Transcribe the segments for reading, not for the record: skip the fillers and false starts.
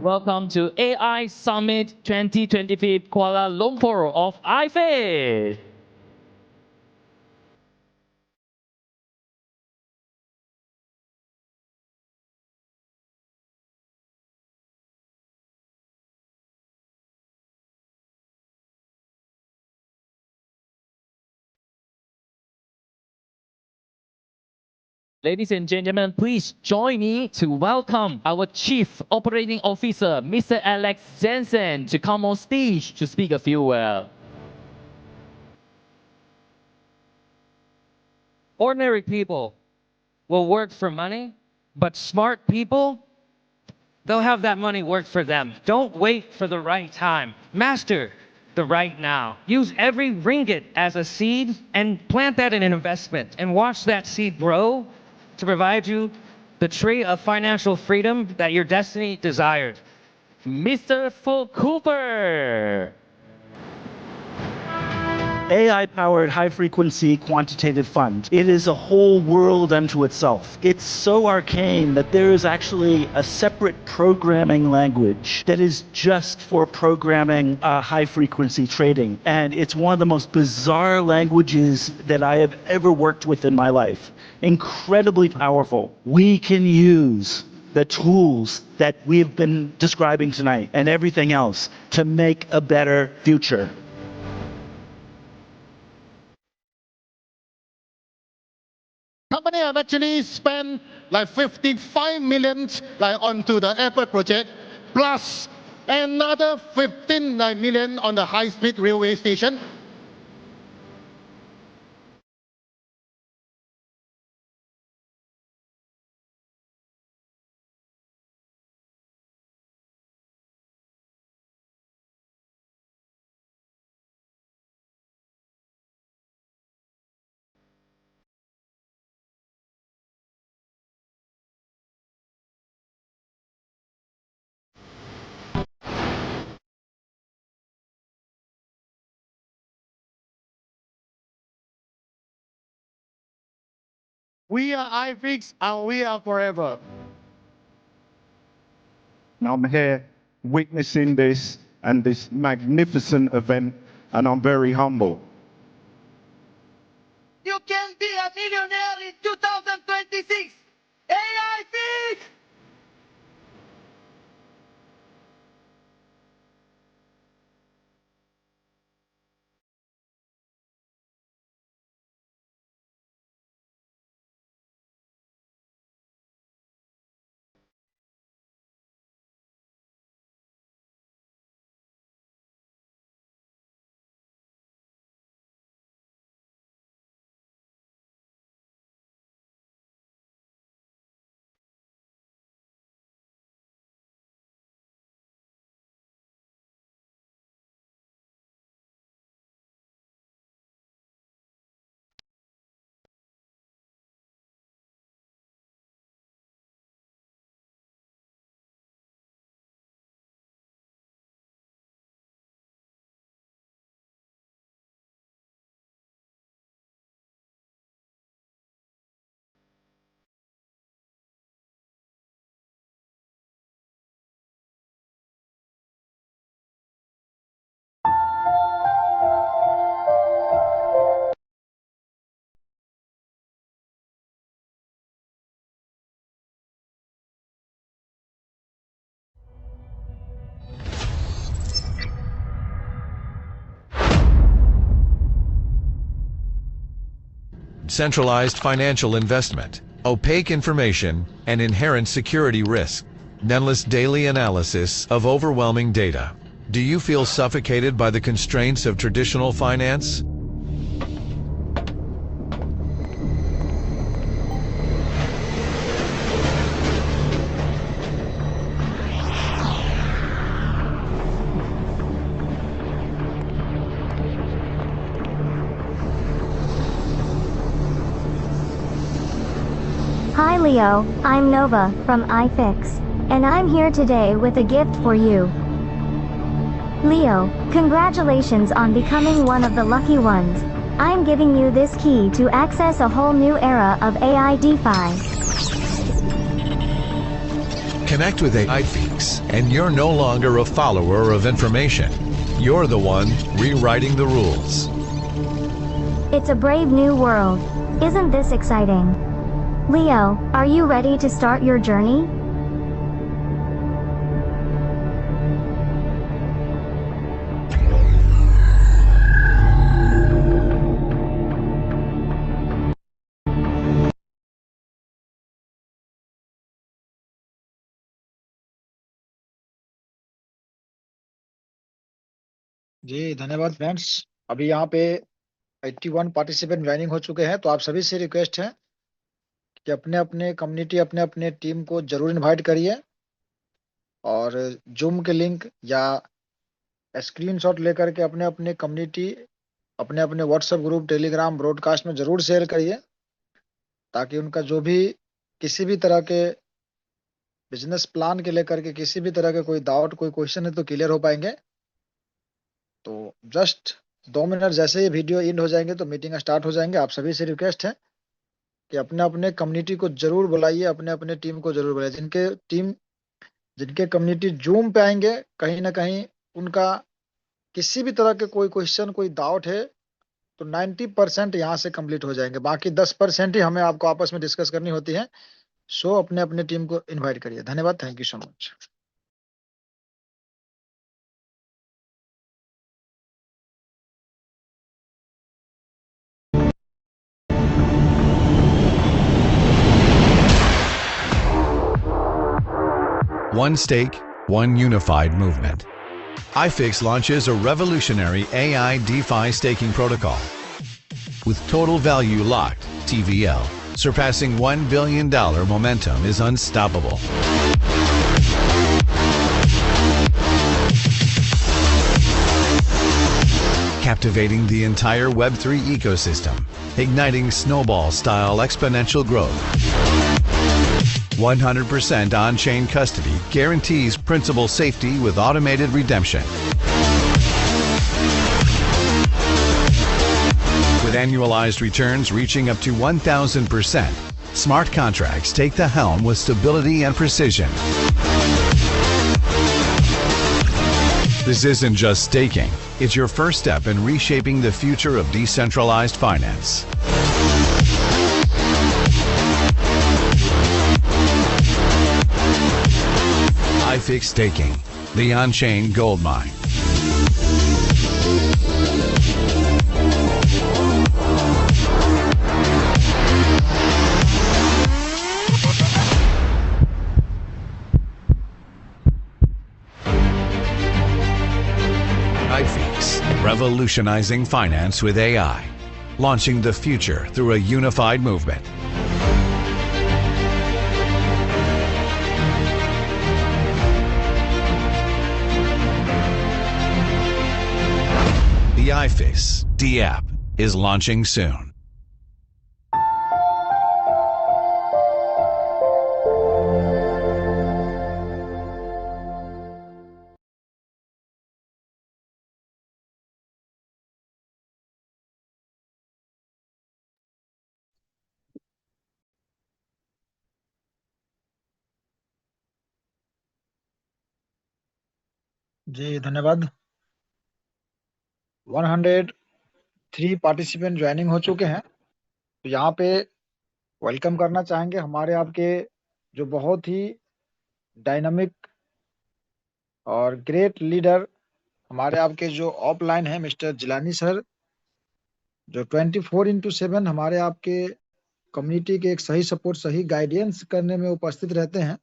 Welcome to AI Summit 2025 Kuala Lumpur of iFace. Ladies and gentlemen, please join me to welcome our Chief Operating Officer, Mr. Alex Jensen, to come on stage to speak a few words. Ordinary people will work for money, but smart people, they'll have that money work for them. Don't wait for the right time. Master the right now. Use every ringgit as a seed and plant that in an investment and watch that seed grow to provide you the tree of financial freedom that your destiny desired. Mr. Phil Cooper. AI-powered high-frequency quantitative fund. It is a whole world unto itself. It's so arcane that there is actually a separate programming language that is just for programming high-frequency trading. And it's one of the most bizarre languages that I have ever worked with in my life. Incredibly powerful. We can use the tools that we've been describing tonight and everything else to make a better future. Company have actually spent like 55 million like onto the airport project, plus another 15 million on the high-speed railway station. We are iFix and we are forever. I'm here witnessing this and this magnificent event, and I'm very humble. You can be a millionaire in 2026. AI Fix! Centralized financial investment, opaque information, and inherent security risk. Endless daily analysis of overwhelming data. Do you feel suffocated by the constraints of traditional finance? Hi Leo, I'm Nova from iFix, and I'm here today with a gift for you. Leo, congratulations on becoming one of the lucky ones. I'm giving you this key to access a whole new era of AI DeFi. Connect with iFix, and you're no longer a follower of information. You're the one rewriting the rules. It's a brave new world. Isn't this exciting? Leo, are you ready to start your journey? जी धन्यवाद friends. अभी यहाँ पे 81 participant joining हो चुके हैं, तो आप सभी से रिक्वेस्ट है कि अपने अपने कम्युनिटी अपने अपने टीम को जरूर इनवाइट करिए और जूम के लिंक या स्क्रीनशॉट लेकर के अपने अपने कम्युनिटी अपने अपने व्हाट्सएप ग्रुप टेलीग्राम ब्रॉडकास्ट में जरूर शेयर करिए, ताकि उनका जो भी किसी भी तरह के बिजनेस प्लान के लेकर के किसी भी तरह के कोई डाउट कोई क्वेश्चन है तो क्लियर हो पाएंगे। तो जस्ट 2 मिनट जैसे ही वीडियो एंड हो जाएंगे तो मीटिंग स्टार्ट हो जाएंगे। आप सभी से रिक्वेस्ट है कि अपने अपने कम्युनिटी को जरूर बुलाइए, अपने अपने टीम को जरूर बुलाइए। जिनके कम्युनिटी जूम पे आएंगे, कहीं ना कहीं उनका किसी भी तरह के कोई क्वेश्चन कोई डाउट है तो 90% यहाँ से कंप्लीट हो जाएंगे, बाकी 10% ही हमें आपको आपस में डिस्कस करनी होती है। सो अपने अपने टीम को इन्वाइट करिए। धन्यवाद। Thank you so much. One stake, one unified movement. iFix launches a revolutionary AI DeFi staking protocol. With total value locked, TVL, surpassing $1 billion momentum is unstoppable. Captivating the entire Web3 ecosystem, igniting snowball-style exponential growth. 100% on-chain custody guarantees principal safety with automated redemption. With annualized returns reaching up to 1,000%, smart contracts take the helm with stability and precision. This isn't just staking, it's your first step in reshaping the future of decentralized finance. iFix Staking, the on-chain gold mine. iFix, revolutionizing finance with AI, launching the future through a unified movement. The iFix D-app is launching soon. जी धन्यवाद। 103 participant joining हो चुके हैं, तो यहाँ पे welcome करना चाहेंगे हमारे आपके जो बहुत ही डायनामिक और ग्रेट लीडर हमारे आपके जो ऑफलाइन है मिस्टर जिलानी सर, जो 24/7 हमारे आपके कम्युनिटी के एक सही सपोर्ट सही गाइडेंस करने में उपस्थित रहते हैं।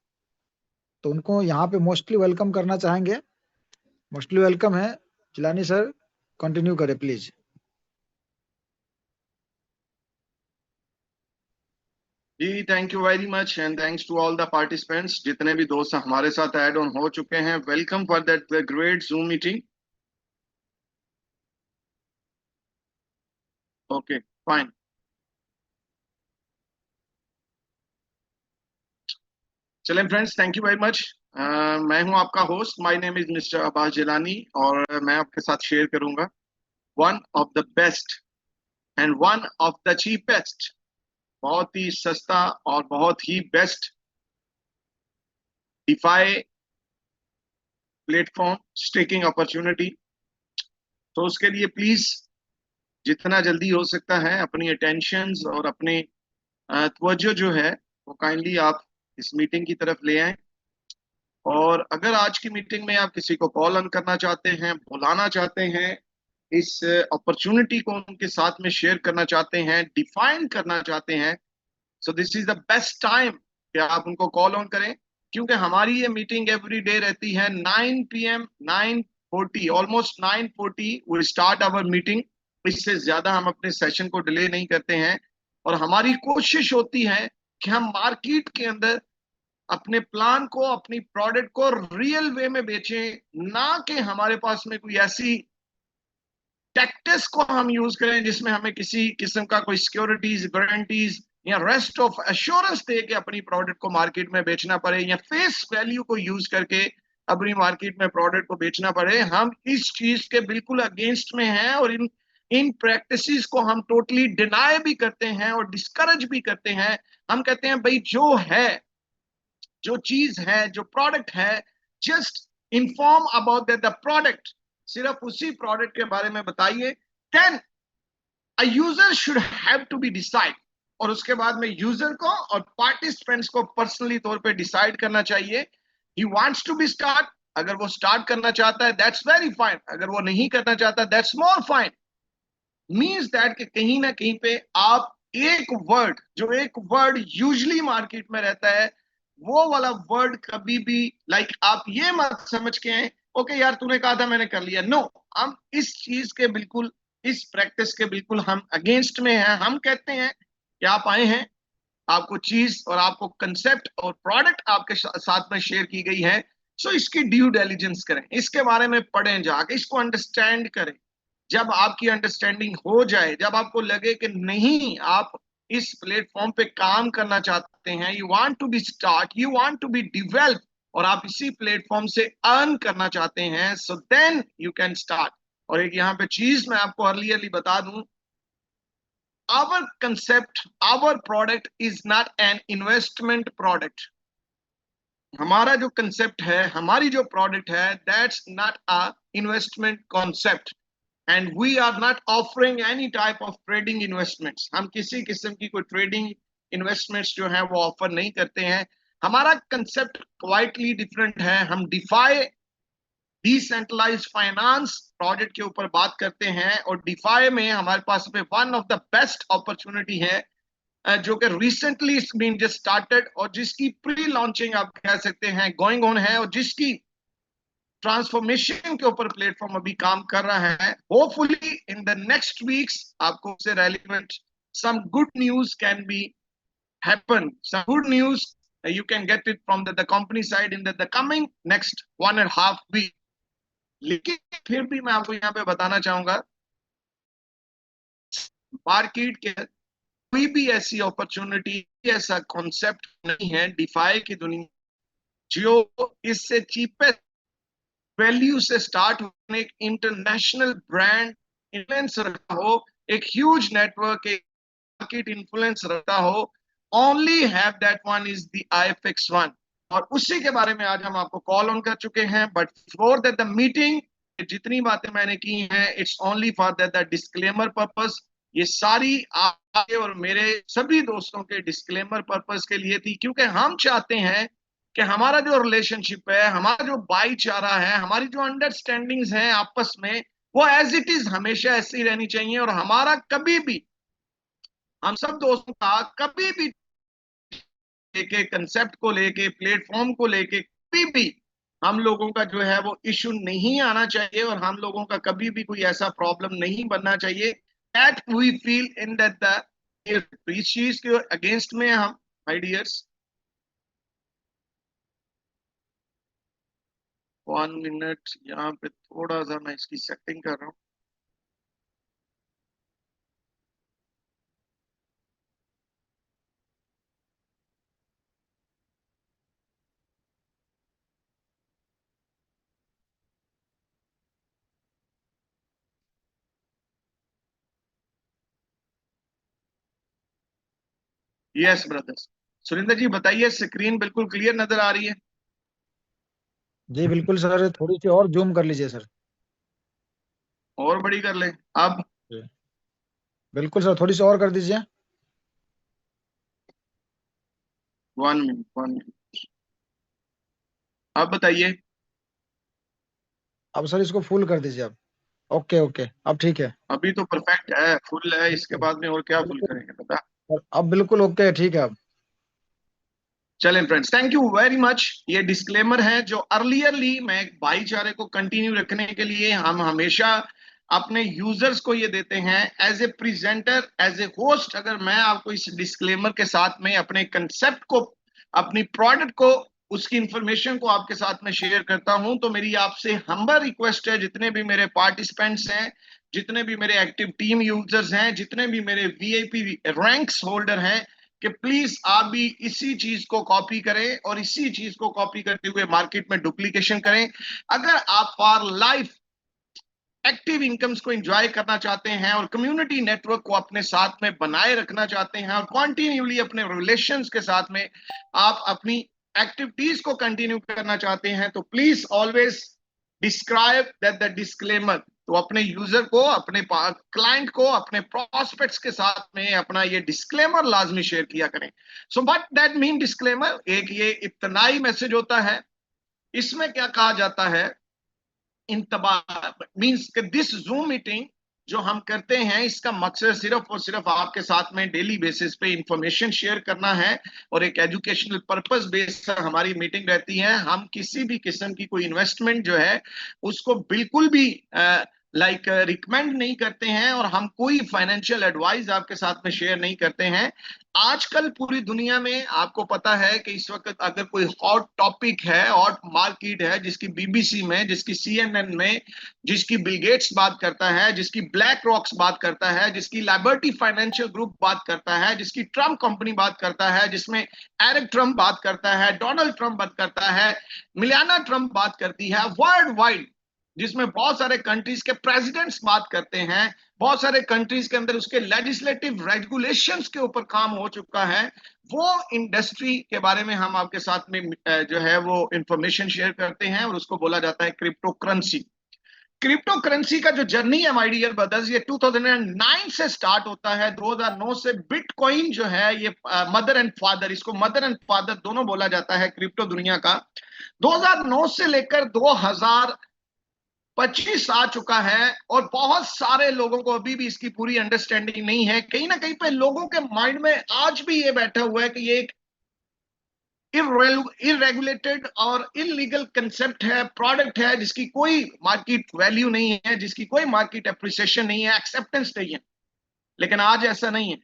तो उनको यहाँ पे मोस्टली वेलकम करना चाहेंगे। मोस्टली वेलकम है जिलानी सर, कंटिन्यू करें प्लीज। जी thank you very much and thanks to all the participants. जितने भी दोस्त हमारे साथ ऐड ऑन हो चुके हैं, welcome for that great Zoom meeting. Okay fine. चलें friends, thank you very much. मैं हूं आपका host, my name is mister Abbas Jilani, और मैं आपके साथ शेयर करूंगा one of the best and one of the cheapest, बहुत ही सस्ता और बहुत ही best DeFi platform staking opportunity. तो उसके लिए प्लीज जितना जल्दी हो सकता है अपनी अटेंशन और अपने तवज्जो जो है वो काइंडली आप इस मीटिंग की तरफ ले आए। और अगर आज की मीटिंग में आप किसी को कॉल ऑन करना चाहते हैं, बुलाना चाहते हैं, इस अपॉर्चुनिटी को उनके साथ में शेयर करना चाहते हैं, डिफाइन करना चाहते हैं, सो this is the best time कि आप उनको कॉल ऑन करें। क्योंकि हमारी ये मीटिंग एवरी डे रहती है 9 PM 9:40, almost 9:40 we start our meeting. इससे ज्यादा हम अपने सेशन को डिले नहीं करते हैं। और हमारी कोशिश होती है कि हम मार्केट के अंदर अपने प्लान को, अपनी प्रोडक्ट को रियल वे में बेचें, ना कि हमारे पास में कोई ऐसी टैक्टिक्स को हम यूज करें जिसमें हमें किसी किस्म का कोई सिक्योरिटीज, गारंटीज या रेस्ट ऑफ एश्योरेंस दे के अपनी प्रोडक्ट को मार्केट में बेचना पड़े, या फेस वैल्यू को यूज करके अपनी मार्केट में प्रोडक्ट को बेचना पड़े। हम इस चीज के बिल्कुल अगेंस्ट में हैं और इन इन प्रैक्टिसेस को हम टोटली डिनाई भी करते हैं और डिस्करेज भी करते हैं। हम कहते हैं भाई जो है, जो चीज है, जो प्रोडक्ट है, just inform about the product, सिर्फ उसी प्रोडक्ट के बारे में बताइए। Then a user should have to be decide, और उसके बाद में यूजर को और पार्टिसिपेंट्स को पर्सनली तौर पे डिसाइड करना चाहिए। He wants to be start, अगर वो स्टार्ट करना चाहता है दैट्स वेरी फाइन, अगर वो नहीं करना चाहता that's more fine. Means that कि कहीं ना कहीं पे आप एक वर्ड, जो एक वर्ड यूजली मार्केट में रहता है, वो वाला वर्ड कभी भी आप ये मत समझ के आए ओके यार तूने कहा था मैंने कर लिया। नो, हम इस चीज के बिल्कुल, इस प्रैक्टिस के बिल्कुल हम अगेंस्ट में हैं। हम कहते हैं कि आप आए हैं, आपको चीज और आपको कंसेप्ट और प्रोडक्ट आपके साथ में शेयर की गई है, सो इसकी ड्यू डिलिजेंस करें, इसके बारे में पढ़ें, जाके इसको अंडरस्टैंड करें। जब आपकी अंडरस्टैंडिंग हो जाए, जब आपको लगे कि नहीं आप इस प्लेटफॉर्म पे काम करना चाहते हैं, you want to be start, you want to be develop, और आप इसी प्लेटफॉर्म से अर्न करना चाहते हैं, so then you can start. और एक यहाँ पे चीज मैं आपको अर्लियरली बता दूं, our concept, our product is not an investment product. हमारा जो कंसेप्ट है, हमारी जो प्रोडक्ट है, that's not a investment concept, and we are not offering any type of trading investments. हम किसी किस्म की कोई ट्रेडिंग इन्वेस्टमेंट्स जो है वो ऑफर नहीं करते हैं। हमारा कंसेप्ट क्वाइटली डिफरेंट है। हम डिफाई, डिसेंट्रलाइज्ड फाइनेंस प्रोजेक्ट के ऊपर बात करते हैं, और डिफाई में हमारे पास में one of the best opportunity है जो कि recently it's been just started, और जिसकी प्री लॉन्चिंग आप कह सकते हैं गोइंग ऑन है, और जिसकी ट्रांसफॉर्मेशन के ऊपर प्लेटफॉर्म अभी काम कर रहा है। Hopefully in the next weeks आपको उससे relevant some good news can be happen, some good news you can get it from the company side in the coming next 1.5 week। लेकिन फिर भी मैं आपको यहाँ पे बताना चाहूंगा, मार्केट के कोई भी ऐसी अपॉर्चुनिटी, ऐसा कॉन्सेप्ट नहीं है डिफाई की दुनिया जो इससे चीपेस्ट वैल्यू से स्टार्ट होने, एक इंटरनेशनल ब्रांड इन्फ्लुएंस रखता हो, एक ह्यूज नेटवर्क, एक मार्केट इन्फ्लुएंस रखता हो, only have that one is the IFX1। और उसी के बारे में आज हम आपको कॉल ऑन कर चुके हैं। But for that the meeting, जितनी बातें मैंने की हैं, it's only for that the disclaimer purpose. ये सारी आपके और मेरे सभी दोस्तों के डिस्क्लेमर पर्पस के लिए थी, क्योंकि हम चाहते हैं कि हमारा जो रिलेशनशिप है, हमारा जो भाईचारा है, हमारी जो अंडरस्टैंडिंग्स हैं आपस में, वो एज इट इज हमेशा ऐसी रहनी चाहिए। और हमारा कभी भी, हम सब दोस्तों का कभी भी लेके, कंसेप्ट को लेके, प्लेटफॉर्म को लेके कभी भी हम लोगों का जो है वो इशू नहीं आना चाहिए, और हम लोगों का कभी भी कोई ऐसा प्रॉब्लम नहीं बनना चाहिए। That we feel in that the, इस चीज के अगेंस्ट में हम माय डियर्स, 1 मिनट यहाँ पे थोड़ा सा मैं इसकी सेटिंग कर रहा हूँ। यस ब्रदर्स, सुरेंद्र जी बताइए, स्क्रीन बिल्कुल क्लियर नजर आ रही है? जी बिल्कुल सर, थोड़ी सी और जूम कर लीजिए सर। और बड़ी कर ले अब। जी बिल्कुल सर, थोड़ी सी और कर दीजिए। 1 मिनट 1 मिनट। अब बताइए। अब सर इसको फुल कर दीजिए अब। ओके ओके, अब ठीक है। अभी तो परफेक्ट है, फुल है, इसके बिल्कुल बाद में और क्या फुल बिल्कुल करेंगे पता। अब बिल्कुल ओके है, ठीक है अब। चलें friends, thank you very much. ये डिस्क्लेमर है जो अर्लियरली मैं भाईचारे को कंटिन्यू रखने के लिए हम हमेशा अपने यूजर्स को ये देते हैं as a presenter, as a host. अगर मैं आपको इस डिस्क्लेमर के साथ में अपने कंसेप्ट को, अपनी प्रोडक्ट को, उसकी इंफॉर्मेशन को आपके साथ में शेयर करता हूं, तो मेरी आपसे हम्बल रिक्वेस्ट है, जितने भी मेरे पार्टिसिपेंट्स हैं, जितने भी मेरे एक्टिव टीम यूजर्स हैं, जितने भी मेरे वीआईपी रैंक्स होल्डर हैं, कि प्लीज आप भी इसी चीज को कॉपी करें और इसी चीज को कॉपी करते हुए मार्केट में डुप्लीकेशन करें। अगर आप फॉर लाइफ एक्टिव इनकम्स को एंजॉय करना चाहते हैं और कम्युनिटी नेटवर्क को अपने साथ में बनाए रखना चाहते हैं और कॉन्टिन्यूली अपने रिलेशंस के साथ में आप अपनी एक्टिविटीज को कंटिन्यू करना चाहते हैं, तो please always describe that the disclaimer. तो अपने यूजर को, अपने क्लाइंट को, अपने प्रोस्पेक्ट्स के साथ में अपना ये डिस्क्लेमर लाजमी शेयर किया करें। So what that mean disclaimer, एक ये इत्तनाई मैसेज होता है। इसमें क्या कहा जाता है, मीन्स दिस जूम मीटिंग जो हम करते हैं, इसका मकसद सिर्फ और सिर्फ आपके साथ में डेली बेसिस पे इंफॉर्मेशन शेयर करना है और एक एजुकेशनल पर्पस बेस्ड हमारी मीटिंग रहती है। हम किसी भी किस्म की कोई इन्वेस्टमेंट जो है उसको बिल्कुल भी रिकमेंड नहीं करते हैं और हम कोई फाइनेंशियल एडवाइस आपके साथ में शेयर नहीं करते हैं। आजकल पूरी दुनिया में आपको पता है कि इस वक्त अगर कोई हॉट टॉपिक है, हॉट मार्केट है, जिसकी बीबीसी में, जिसकी सीएनएन में, जिसकी बिल गेट्स बात करता है, जिसकी ब्लैक रॉक्स बात करता है, जिसकी लिबर्टी फाइनेंशियल ग्रुप बात करता है, जिसकी ट्रम्प कंपनी बात करता है, जिसमें एरिक ट्रम्प बात करता है, डोनाल्ड ट्रम्प बात करता है, मिलाना ट्रम्प बात करती है, वर्ल्ड वाइड जिसमें बहुत सारे कंट्रीज के प्रेसिडेंट्स बात करते हैं, बहुत सारे कंट्रीज के अंदर उसके लेजिस्लेटिव रेगुलेशंस के ऊपर काम हो चुका है, वो इंडस्ट्री के बारे में हम आपके साथ में जो है वो इंफॉर्मेशन शेयर करते हैं और उसको बोला जाता है क्रिप्टो करेंसी। क्रिप्टो करेंसी का जो जर्नी है माय डियर ब्रदर्स, ये 2009 से स्टार्ट होता है। 2009 से बिटकॉइन जो है ये मदर एंड फादर, इसको मदर एंड फादर दोनों बोला जाता है क्रिप्टो दुनिया का। 2009 से लेकर 2025 आ चुका है और बहुत सारे लोगों को अभी भी इसकी पूरी अंडरस्टैंडिंग नहीं है। कहीं ना कहीं पे लोगों के माइंड में आज भी ये बैठा हुआ है कि ये एक इरेगुलेटेड और इलीगल कंसेप्ट है, प्रोडक्ट है, जिसकी कोई मार्केट वैल्यू नहीं है, जिसकी कोई मार्केट एप्रिसिएशन नहीं है, एक्सेप्टेंस नहीं है। लेकिन आज ऐसा नहीं है।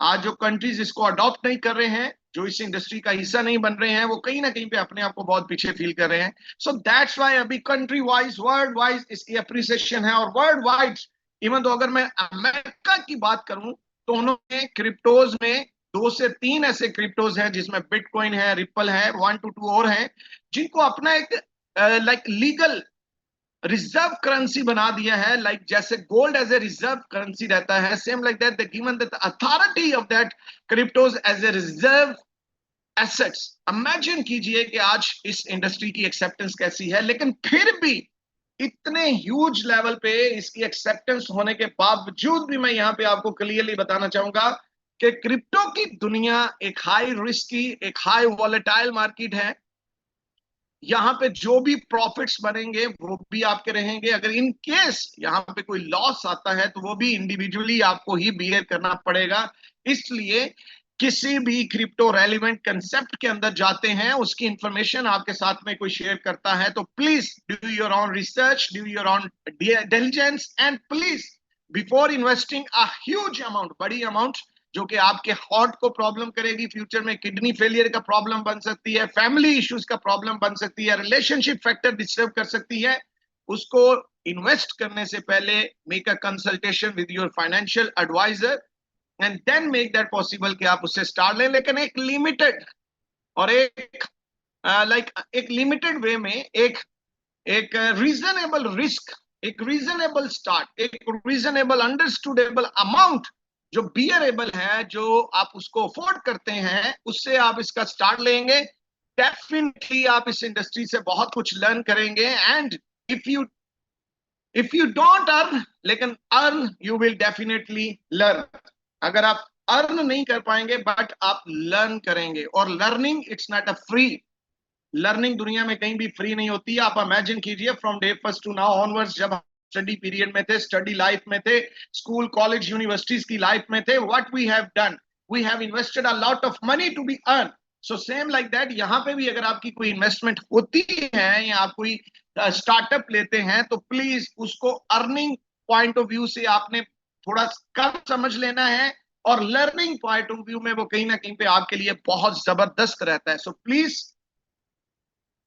आज जो कंट्रीज इसको अडॉप्ट नहीं कर रहे हैं, जो इस इंडस्ट्री का हिस्सा नहीं बन रहे हैं, वो कहीं ना कहीं पे अपने आप को बहुत पीछे फील कर रहे हैं। सो दैट्स व्हाई अभी कंट्री वाइज, वर्ल्ड वाइज इसकी अप्रिसिएशन है। और वर्ल्ड वाइड इवन तो अगर मैं अमेरिका की बात करूं तो उन्होंने क्रिप्टोज में 2 से 3 ऐसे क्रिप्टोज हैं जिसमें बिटकॉइन है, रिपल है, 1 to 2 और हैं, जिनको अपना एक लीगल रिजर्व करेंसी बना दिया है। जैसे gold as a reserve currency रहता है, same like that they given the authority of that cryptos as a reserve assets. Imagine कीजिए कि आज इस इंडस्ट्री की एक्सेप्टेंस कैसी है, लेकिन फिर भी इतने ह्यूज लेवल पे इसकी एक्सेप्टेंस होने के बावजूद भी मैं यहां पे आपको क्लियरली बताना चाहूंगा कि क्रिप्टो की दुनिया एक हाई रिस्क की, एक हाई वॉलेटाइल मार्केट है। यहाँ पे जो भी प्रॉफिट्स बनेंगे वो भी आपके रहेंगे। अगर इन केस यहाँ पे कोई लॉस आता है तो वो भी इंडिविजुअली आपको ही बियर करना पड़ेगा। इसलिए किसी भी क्रिप्टो रेलिवेंट कंसेप्ट के अंदर जाते हैं, उसकी इंफॉर्मेशन आपके साथ में कोई शेयर करता है तो please do your on research, do your on diligence and please before investing a huge amount, बड़ी अमाउंट जो कि आपके हार्ट को प्रॉब्लम करेगी, फ्यूचर में किडनी फेलियर का प्रॉब्लम बन सकती है, फैमिली इश्यूज का प्रॉब्लम बन सकती है, रिलेशनशिप फैक्टर डिस्टर्ब कर सकती है, उसको इन्वेस्ट करने से पहले make a consultation with your financial advisor and then make that possible कि आप उससे स्टार्ट लें। लेकिन एक लिमिटेड और एक लिमिटेड वे में एक रीजनेबल रिस्क, एक रीजनेबल स्टार्ट, एक रीजनेबल अंडरस्टूडेबल अमाउंट जो बियरेबल है, जो आप उसको अफोर्ड करते हैं, उससे आप इसका स्टार्ट लेंगे डेफिनेटली आप इस इंडस्ट्री से बहुत कुछ लर्न करेंगे. And if you don't earn, लेकिन earn you will definitely learn. अगर आप अर्न नहीं कर पाएंगे बट आप लर्न करेंगे. और learning it's not a free. Learning दुनिया में कहीं भी फ्री नहीं होती. आप इमेजिन कीजिए from day first to now onwards, जब स्टडी पीरियड में थे, स्टडी लाइफ में थे, स्कूल कॉलेज यूनिवर्सिटीज की लाइफ में थे, what we have done, we have invested a lot of money to be earn. So same like that, यहाँ पे भी अगर आपकी कोई इन्वेस्टमेंट होती है या आप कोई स्टार्टअप लेते हैं तो प्लीज उसको अर्निंग पॉइंट ऑफ व्यू से आपने थोड़ा कम समझ लेना है, और लर्निंग पॉइंट ऑफ व्यू में वो कहीं ना कहीं पे आपके लिए बहुत जबरदस्त रहता है. So please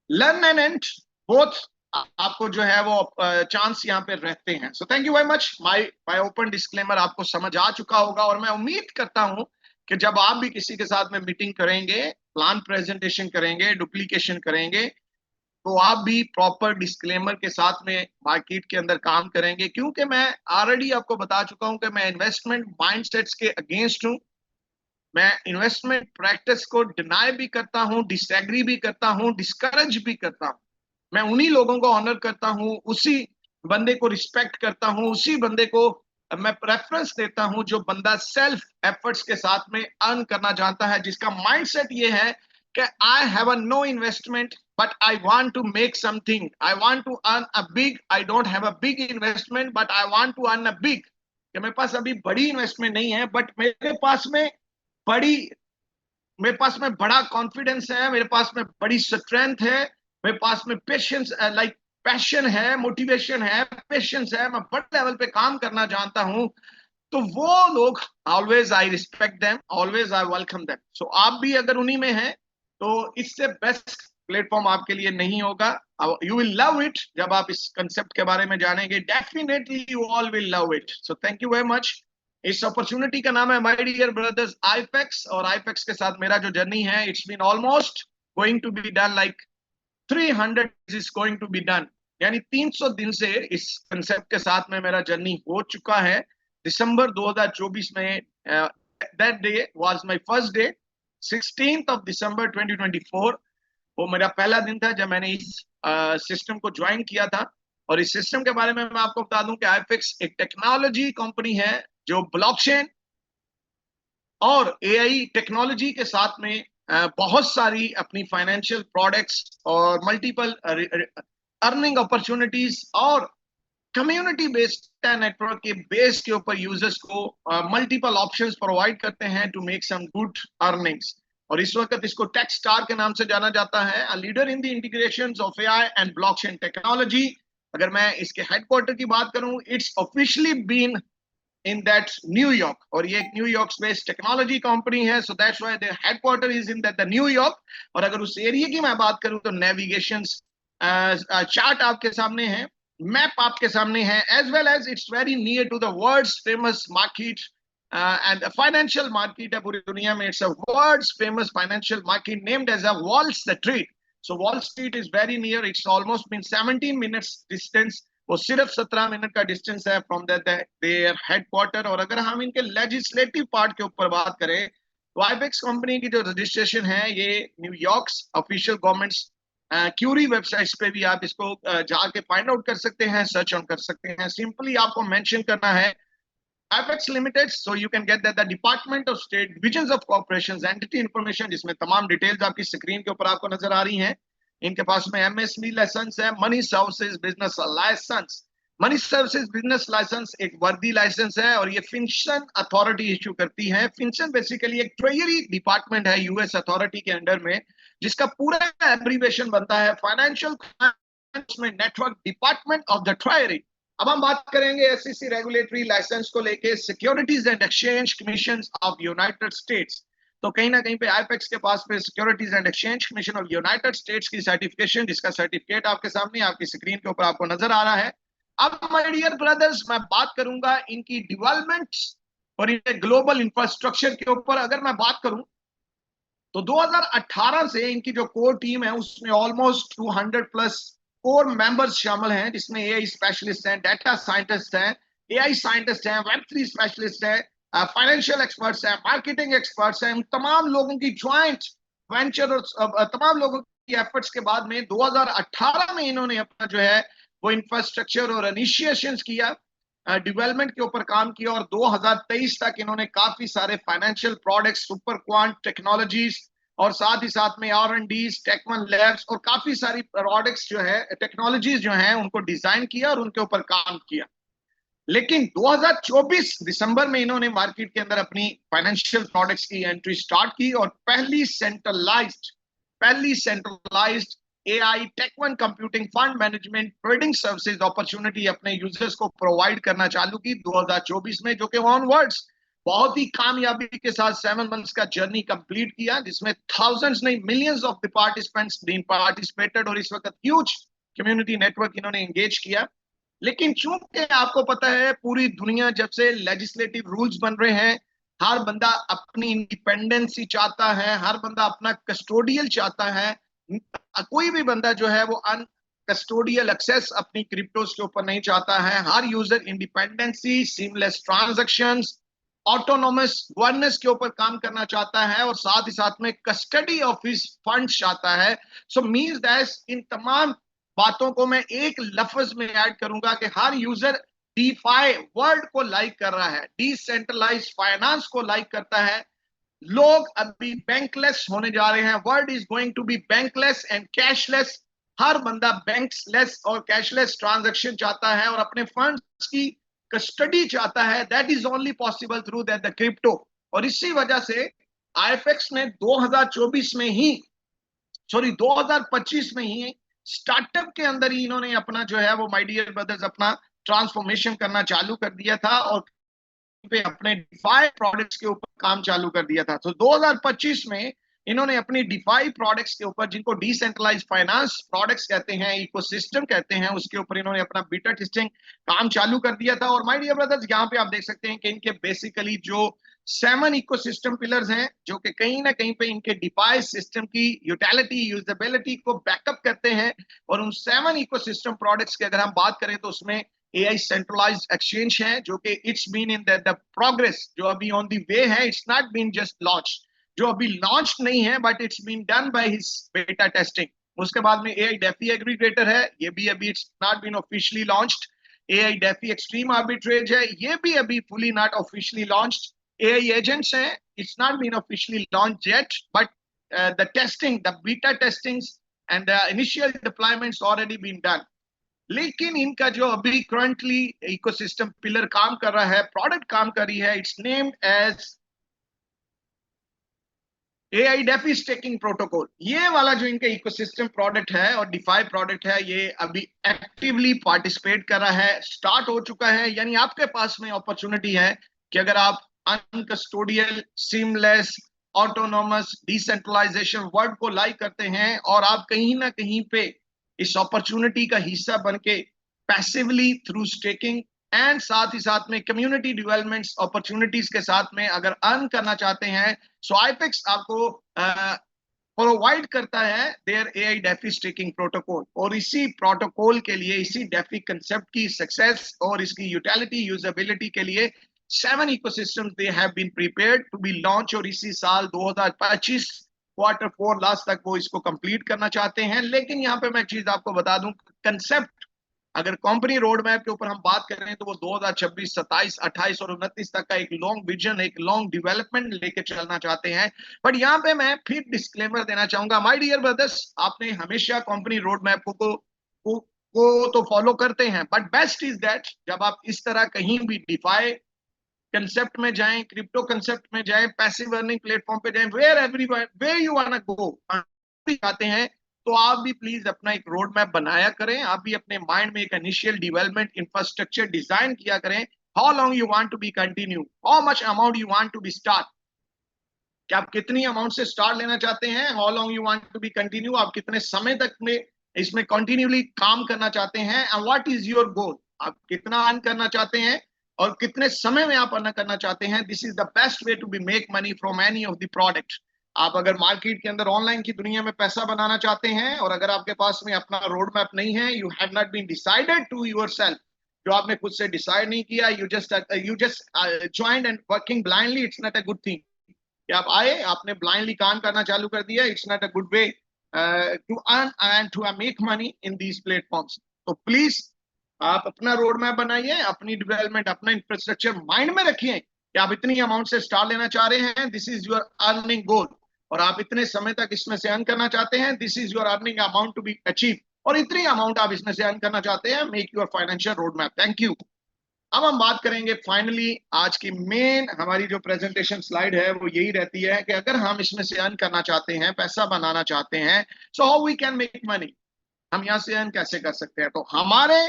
learn and both आपको जो है वो चांस यहाँ पे रहते हैं. सो thank you very much. My open disclaimer आपको समझ आ चुका होगा, और मैं उम्मीद करता हूं कि जब आप भी किसी के साथ में मीटिंग करेंगे, प्लान प्रेजेंटेशन करेंगे, डुप्लीकेशन करेंगे, तो आप भी प्रॉपर डिस्क्लेमर के साथ में मार्केट के अंदर काम करेंगे. क्योंकि मैं ऑलरेडी आपको बता चुका हूं कि मैं इन्वेस्टमेंट माइंडसेट्स के अगेंस्ट हूं. मैं इन्वेस्टमेंट प्रैक्टिस को डिनाई भी करता हूं, डिसएग्री भी करता हूं, डिस्करेज भी करता हूं. मैं उन्हीं लोगों को ऑनर करता हूं, उसी बंदे को रिस्पेक्ट करता हूं, उसी बंदे को मैं प्रेफरेंस देता हूं जो बंदा सेल्फ एफर्ट्स के साथ में अर्न करना जानता है, जिसका माइंडसेट ये है कि I have a no investment but I want to make something, I want to earn a big, I don't have a big investment but I want to earn a big. कि मेरे पास अभी बड़ी investment नहीं है but मेरे पास में बड़ा confidence है, मेरे पास में बड़ी स्ट्रेंथ है, मेरे पास में पेशेंस, लाइक पैशन है, मोटिवेशन है, पेशेंस है, मैं बड़े लेवल पे काम करना जानता हूं. तो वो लोग always I respect them, always I welcome them. So आप भी अगर उन्हीं में हैं तो इससे बेस्ट प्लेटफॉर्म आपके लिए नहीं होगा. You will love it. जब आप इस कंसेप्ट के बारे में जानेंगे, definitely you all will love it. So thank you very much. इस अपॉर्चुनिटी का नाम है माय डियर ब्रदर्स आईफेक्स, और आईफेक्स के साथ मेरा जो जर्नी है, it's been almost going to be done, like 300 is going to be done. यानी 300 दिन से इस कंसेप्ट के साथ में मेरा जर्नी हो चुका है. दिसंबर 2024 में that day was my first day. 16th of December 2024 वो मेरा पहला दिन था जब मैंने इस सिस्टम को ज्वाइन किया था. और इस सिस्टम के बारे में मैं आपको बता दूं कि आईफिक्स एक टेक्नोलॉजी कंपनी है जो ब्लॉकचेन और एआई टेक्नोलॉजी के साथ में बहुत सारी अपनी फाइनेंशियल प्रोडक्ट्स और मल्टीपल अर्निंग अपॉर्चुनिटीज और कम्युनिटी बेस्ड नेटवर्क के बेस के ऊपर यूजर्स को मल्टीपल ऑप्शंस प्रोवाइड करते हैं to make some good earnings. और इस वक्त इसको टेक स्टार के नाम से जाना जाता है, a leader in the integrations of AI and blockchain technology. अगर मैं इसके हेडक्वार्टर की बात करूं, it's officially been in that New York, और ये एक न्यूयॉर्क बेस्ड टेक्नोलॉजी कंपनी है. So that's why their headquarter is in the New York. और अगर उस एरिया की मैं बात करूं तो नेविगेशन चार्ट आपके सामने है, मैप आपके सामने है, as well as it's very near to the world's famous market and financial market है पूरी दुनिया में. It's a world's famous financial market named as a Wall Street. So Wall Street is very near. It's almost been 17 minutes distance. वो सिर्फ 17 minute का distance है from there headquarter. और अगर हम इनके लेजिस्लेटिव पार्ट के ऊपर बात करें तो आईफिक्स कंपनी की जो रजिस्ट्रेशन है ये New York official governments query websites पे भी आप इसको जाके फाइंड आउट कर सकते हैं, सर्च ऑन कर सकते हैं. सिंपली आपको मेंशन करना है iFix limited, so you can get that the department of state division of corporations entity information, जिसमें तमाम डिटेल्स आपकी स्क्रीन के ऊपर आपको नजर आ रही हैं. इनके पास में एमएसएमई लाइसेंस है, money services business license. Money services business license एक वर्दी लाइसेंस है और ये फिंशन अथॉरिटी इश्यू करती है. फिंशन बेसिकली एक ट्रेजरी डिपार्टमेंट है यूएस अथॉरिटी के अंडर में, जिसका पूरा एब्रीविएशन बनता है financial network department of the treasury. अब हम बात करेंगे एसईसी रेगुलेटरी लाइसेंस को लेके securities and exchange commission of United states. तो कहीं ना कहीं पे आईफिक्स के पास पे securities and exchange commission of United states की सर्टिफिकेशन, जिसका सर्टिफिकेट आपके सामने आपकी स्क्रीन के ऊपर आपको नजर आ रहा है. अब माय डियर ब्रदर्स, मैं बात करूंगा इनकी डेवलपमेंट्स और इनके ग्लोबल इंफ्रास्ट्रक्चर के ऊपर. अगर मैं बात करूं तो 2018 से इनकी जो कोर टीम है उसमें ऑलमोस्ट 200 प्लस कोर मेंबर्स शामिल हैं, जिसमें एआई स्पेशलिस्ट हैं, डाटा साइंटिस्ट हैं, एआई साइंटिस्ट हैं, वेब3 स्पेशलिस्ट हैं, फाइनेंशियल एक्सपर्ट्स हैं, मार्केटिंग एक्सपर्ट्स हैं. तमाम लोगों की ज्वाइंट वेंचर और तमाम लोगों की एफर्ट्स के बाद में 2018 में इन्होंने अपना जो है वो इंफ्रास्ट्रक्चर और इनिशिएशंस किया, डेवलपमेंट के ऊपर काम किया, और 2023 तक इन्होंने काफी सारे financial products, super quant technologies और साथ ही साथ में R&D, टेक1 लैब्स और काफी सारी प्रोडक्ट्स जो है, टेक्नोलॉजीज जो है उनको डिजाइन किया और उनके ऊपर काम किया। लेकिन 2024 दिसंबर में इन्होंने मार्केट के अंदर अपनी फाइनेंशियल प्रोडक्ट्स की एंट्री स्टार्ट की और पहली सेंट्रलाइज्ड AI टेक1 computing fund management trading services opportunity अपने यूजर्स को प्रोवाइड करना चालू की 2024 में, जो कि ऑनवर्ड्स बहुत ही कामयाबी के साथ 7 मंथ्स का जर्नी कंप्लीट किया, जिसमें थाउजेंड्स नहीं millions of the participants been participated और इस वक्त ह्यूज कम्युनिटी नेटवर्क इन्होंने एंगेज किया। लेकिन चूंकि आपको पता है पूरी दुनिया जब से लेजिस्लेटिव रूल्स बन रहे हैं, हर बंदा अपनी इंडिपेंडेंसी चाहता है, हर बंदा अपना कस्टोडियल चाहता है, कोई भी बंदा जो है वो अनकस्टोडियल एक्सेस अपनी क्रिप्टोस के ऊपर नहीं चाहता है। हर user independency, seamless transactions, autonomous governance के ऊपर काम करना चाहता है और साथ ही साथ में कस्टडी ऑफ हिज फंड्स चाहता है। सो मींस दैट इन तमाम बातों को मैं एक लफ्ज में ऐड करूंगा कि हर यूजर डीफाई वर्ल्ड को लाइक कर रहा है, डिसेंट्रलाइज्ड फाइनेंस को लाइक करता है। लोग अभी बैंकलेस होने जा रहे हैं, world is going to be bankless and cashless. हर बंदा बैंकलेस और कैशलेस ट्रांजैक्शन चाहता है और अपने फंड्स की कस्टडी चाहता है। That is only possible through that the crypto. और इसी वजह से IFX ने 2024 में ही 2025 में ही स्टार्टअप के अंदर ही इन्होंने अपना जो है वो माय डियर ब्रदर्स अपना ट्रांसफॉर्मेशन करना चालू कर दिया था और पे अपने डिफाई प्रोडक्ट्स के ऊपर काम चालू कर दिया था। तो 2025 में इन्होंने अपनी डिफाई प्रोडक्ट्स के ऊपर, जिनको डिसेंट्रलाइज्ड फाइनेंस प्रोडक्ट्स कहते हैं, इकोसिस्टम कहते हैं, उसके ऊपर इन्होंने अपना बीटा टेस्टिंग काम चालू कर दिया था। और माय डियर ब्रदर्स यहाँ पे आप देख सकते हैं कि इनके बेसिकली जो 7 इकोसिस्टम पिलर्स हैं, जो कि कहीं ना कहीं पे इनके डिफाई सिस्टम की यूटिलिटी, यूजेबिलिटी को बैकअप करते हैं। और उन 7 इकोसिस्टम प्रोडक्ट्स की अगर हम बात करें तो उसमें AI सेंट्रलाइज्ड एक्सचेंज है, जो कि it's been in the progress, जो अभी ऑन द वे है, it's not been just launch, जो अभी लॉन्च नहीं है but it's been done by his beta testing. उसके बाद में AI डेफी एग्रीगेटर है, ये भी अभी it's not been officially launched. AI DeFi extreme arbitrage है, ये भी अभी fully not officially launched. AI agents हैं, it's not been officially launch yet, but the testing, the beta testings and the initial deployments already been done. लेकिन इनका जो अभी currently ecosystem pillar काम कर रहा है, प्रोडक्ट काम कर रही है, it's named as AI DeFi staking protocol. ये वाला जो इनका इकोसिस्टम प्रोडक्ट है और डिफाई प्रोडक्ट है, ये अभी एक्टिवली पार्टिसिपेट कर रहा है, स्टार्ट हो चुका है। यानी आपके पास में अपॉर्चुनिटी है कि अगर आप अनकस्टोडियल, सीमलेस, ऑटोनोमस, डिसेंट्रलाइजेशन वर्ड को लाइक करते हैं और आप कहीं ना कहीं पे इस अपॉर्चुनिटी का हिस्सा बनके पैसिवली थ्रू स्टेकिंग एंड साथ ही साथ में कम्युनिटी डेवलपमेंट अपॉर्चुनिटीज के साथ में अगर अर्न करना चाहते हैं, सो IFX आपको प्रोवाइड करता है their AI DeFi staking protocol. और इसी प्रोटोकॉल के लिए, इसी डेफी कंसेप्ट की सक्सेस और इसकी यूटिलिटी, यूजेबिलिटी के लिए 7 ecosystems they have been prepared to be launch. और इसी साल 2025 Q4 लास्ट तक वो इसको कंप्लीट करना चाहते हैं। लेकिन यहाँ पे मैं एक चीज आपको बता दूं, कंसेप्ट अगर कंपनी रोड मैप के ऊपर हम बात कर रहे हैं तो वो 2026, 27, 28 और 29 तक का एक लॉन्ग विजन, एक लॉन्ग डेवलपमेंट लेके चलना चाहते हैं। बट यहाँ पे मैं फिर डिस्क्लेमर देना चाहूंगा, माय डियर ब्रदर्स, आपने हमेशा कंपनी रोड मैप को तो फॉलो करते हैं, बट बेस्ट इज दैट जब आप इस तरह कहीं भी डिफाई कंसेप्ट में जाएं, क्रिप्टो कंसेप्ट में जाएं, पैसिव अर्निंग प्लेटफॉर्म पे जाएं, where you want to go जाते हैं, तो आप भी प्लीज अपना एक रोड मैप बनाया करें। आप भी अपने माइंड में एक इनिशियल डेवलपमेंट इंफ्रास्ट्रक्चर डिजाइन किया करें। How long you want to be continue, how much amount you want to be start, कि आप कितनी अमाउंट से स्टार्ट लेना चाहते हैं, how long you want to be continue, आप कितने समय तक में इसमें कंटिन्यूली काम करना चाहते हैं, and what is your goal, आप कितना अर्न करना चाहते हैं और कितने समय में आप अर्न करना चाहते हैं। This is the best way to be make money from any of the product. आप अगर मार्केट के अंदर ऑनलाइन की दुनिया में पैसा बनाना चाहते हैं और अगर आपके पास में अपना रोड मैप नहीं है, you have not been decided to yourself, जो आपने खुद से डिसाइड नहीं किया, you just joined and working blindly, it's not a good thing. कि आप आए, आपने ब्लाइंडली काम करना चालू कर दिया. It's not a good way to earn and to make money in these platforms. तो प्लीज आप अपना रोड मैप बनाइए, अपनी डेवलपमेंट, अपना इंफ्रास्ट्रक्चर माइंड में रखिए कि आप इतनी अमाउंट से स्टार्ट लेना चाह रहे हैं. दिस इज योर अर्निंग गोल. और आप इतने समय तक इसमें से अर्न करना चाहते हैं. This is your earning amount to be achieve. और इतनी अमाउंट आप इसमें से अर्न करना चाहते हैं. Make your financial road map. Thank you. अब हम बात करेंगे फाइनली, आज की मेन हमारी जो प्रेजेंटेशन स्लाइड है वो यही रहती है कि अगर हम इसमें से अर्न करना चाहते हैं, पैसा बनाना चाहते हैं, so how we can make money. हम यहाँ से अर्न कैसे कर सकते हैं. तो हमारे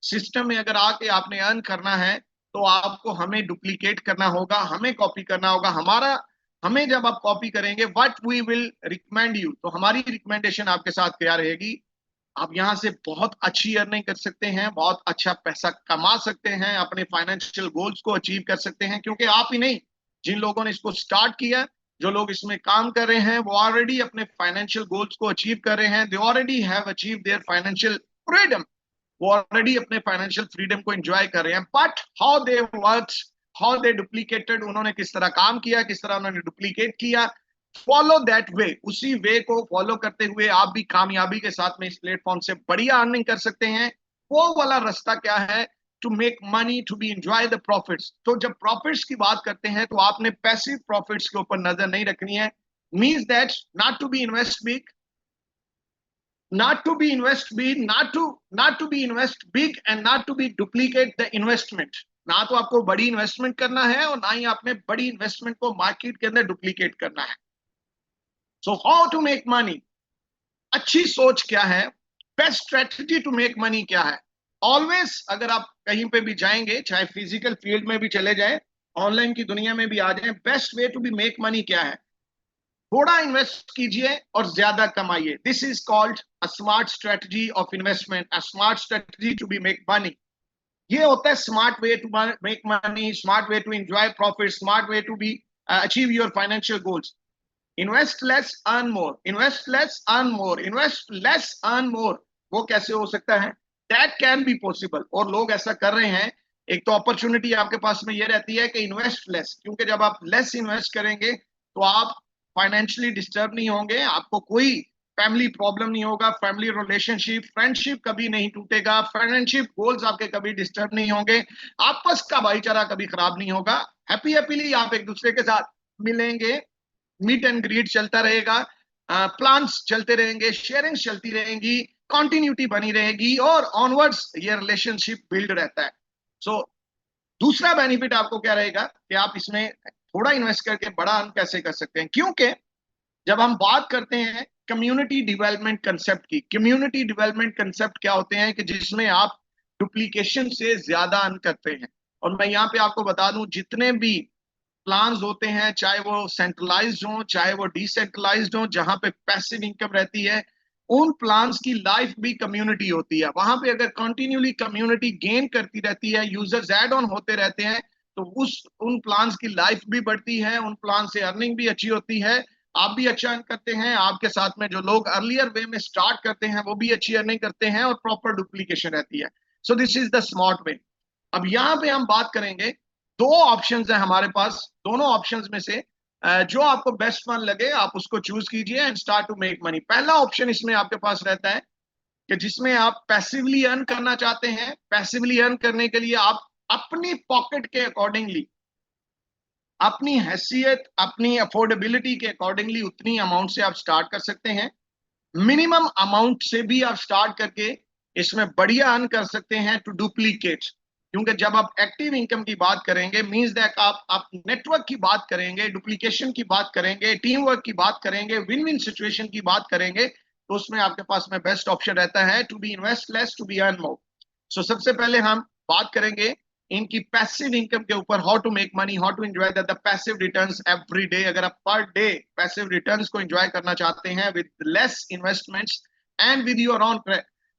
सिस्टम में अगर आके आपने अर्न करना है तो आपको हमें डुप्लीकेट करना होगा, हमें कॉपी करना होगा. हमें जब आप कॉपी करेंगे, what we will recommend you, तो हमारी रिकमेंडेशन आपके साथ क्या रहेगी. आप यहाँ से बहुत अच्छी अर्निंग कर सकते हैं, बहुत अच्छा पैसा कमा सकते हैं, अपने फाइनेंशियल गोल्स को अचीव कर सकते हैं. क्योंकि आप ही नहीं, जिन लोगों ने इसको स्टार्ट किया, जो लोग इसमें काम कर रहे हैं, वो ऑलरेडी अपने फाइनेंशियल गोल्स को अचीव कर रहे हैं. They already have achieve their financial freedom. वो ऑलरेडी अपने फाइनेंशियल फ्रीडम को एंजॉय कर रहे हैं. But how they work, how they duplicated, उन्होंने किस तरह काम किया, किस तरह उन्होंने डुप्लीकेट किया. Follow that way. उसी वे को फॉलो करते हुए आप भी कामयाबी के साथ में इस प्लेटफॉर्म से बढ़िया अर्निंग कर सकते हैं. वो वाला रास्ता क्या है, to make money, to be enjoy the profits. तो जब प्रॉफिट्स की बात करते हैं तो आपने पैसिव प्रॉफिट्स के ऊपर नजर नहीं रखनी है. Means that not to be invest big, not to be invest big, not to be invest big and not to be duplicate the investment. ना तो आपको बड़ी इन्वेस्टमेंट करना है और ना ही आपने बड़ी इन्वेस्टमेंट को मार्केट के अंदर डुप्लीकेट करना है. So how to make money, अच्छी सोच क्या है, best strategy to make money क्या है. ऑलवेज अगर आप कहीं पे भी जाएंगे, चाहे फिजिकल फील्ड में भी चले जाए, ऑनलाइन की दुनिया में भी आ जाए, best way to be make money क्या है. थोड़ा इन्वेस्ट कीजिए और ज्यादा कमाइए. This is called a smart strategy of investment, a smart strategy to be make money. ये होता है smart way to make money, smart way to enjoy profit, smart way to be achieve your financial goals. Invest less earn more, invest less earn more, invest less earn more. वो कैसे हो सकता है, that can be possible. और लोग ऐसा कर रहे हैं. एक तो अपॉर्चुनिटी आपके पास में ये रहती है कि इन्वेस्ट लेस, क्योंकि जब आप लेस इन्वेस्ट करेंगे तो आप फाइनेंशियली डिस्टर्ब नहीं होंगे, आपको कोई फैमिली प्रॉब्लम नहीं होगा, फैमिली रिलेशनशिप, फ्रेंडशिप कभी नहीं टूटेगा, फाइनेंशियल गोल्स आपके कभी डिस्टर्ब नहीं होंगे, आपस का भाईचारा कभी खराब नहीं होगा. हैप्पीली आप एक दूसरे के साथ मिलेंगे, मीट एंड ग्रीट चलता रहेगा, प्लान्स चलते रहेंगे, शेयरिंग्स चलती रहेंगी, कंटिन्यूटी बनी रहेगी और ऑनवर्ड्स ये रिलेशनशिप बिल्ड रहता है. सो दूसरा बेनिफिट आपको क्या रहेगा कि आप इसमें थोड़ा इन्वेस्ट करके बड़ा अर्न कैसे कर सकते हैं. क्योंकि जब हम बात करते हैं कम्युनिटी डेवलपमेंट कंसेप्ट की, कम्युनिटी डेवलपमेंट कंसेप्ट क्या होते हैं कि जिसमें आप डुप्लीकेशन से ज्यादा अर्न करते हैं. और मैं यहाँ पे आपको बता दूं, जितने भी प्लान्स होते हैं, चाहे वो सेंट्रलाइज्ड हो, चाहे वो डिसेंट्रलाइज्ड हो, जहां पे पैसिव इनकम रहती है, उन प्लान्स की लाइफ भी कम्युनिटी होती है. वहां पे अगर कंटिन्यूली कम्युनिटी गेन करती रहती है, यूजर्स ऐड ऑन होते रहते हैं, तो उन प्लान्स की लाइफ भी बढ़ती है, उन प्लान से अर्निंग भी अच्छी होती है, आप भी अच्छा अर्न करते हैं, आपके साथ में जो लोग अर्लियर वे में स्टार्ट करते हैं वो भी अच्छी अर्निंग करते हैं और प्रॉपर डुप्लीकेशन रहती है. So this is the smart way. अब यहाँ पे हम बात करेंगे, दो ऑप्शंस हैं हमारे पास. दोनों ऑप्शंस में से जो आपको बेस्ट वन लगे आप उसको चूज कीजिए and start to make money. पहला ऑप्शन इसमें आपके पास रहता है कि जिसमें आप पैसिवली अर्न करना चाहते हैं. पैसिवली अर्न करने के लिए आप अपनी पॉकेट के अकॉर्डिंगली, अपनी हैसियत, अपनी अफोर्डेबिलिटी के अकॉर्डिंगली उतनी अमाउंट से आप स्टार्ट कर सकते हैं. मिनिमम अमाउंट से भी आप स्टार्ट करके इसमें बढ़िया अर्न कर सकते हैं टू डुप्लीकेट. क्योंकि जब आप एक्टिव इनकम की बात करेंगे, मींस दैट आप नेटवर्क की बात करेंगे, डुप्लीकेशन की बात करेंगे, टीम वर्क की बात करेंगे, विन विन सिचुएशन की बात करेंगे, तो उसमें आपके पास में बेस्ट ऑप्शन रहता है to be invest less to be earn more. So सबसे पहले हम बात करेंगे इनकी पैसिव इनकम के ऊपर, how to make money, how to enjoy the passive returns every day. अगर आप पर डे पैसिव रिटर्न्स को एंजॉय करना चाहते हैं with less investments and with your own,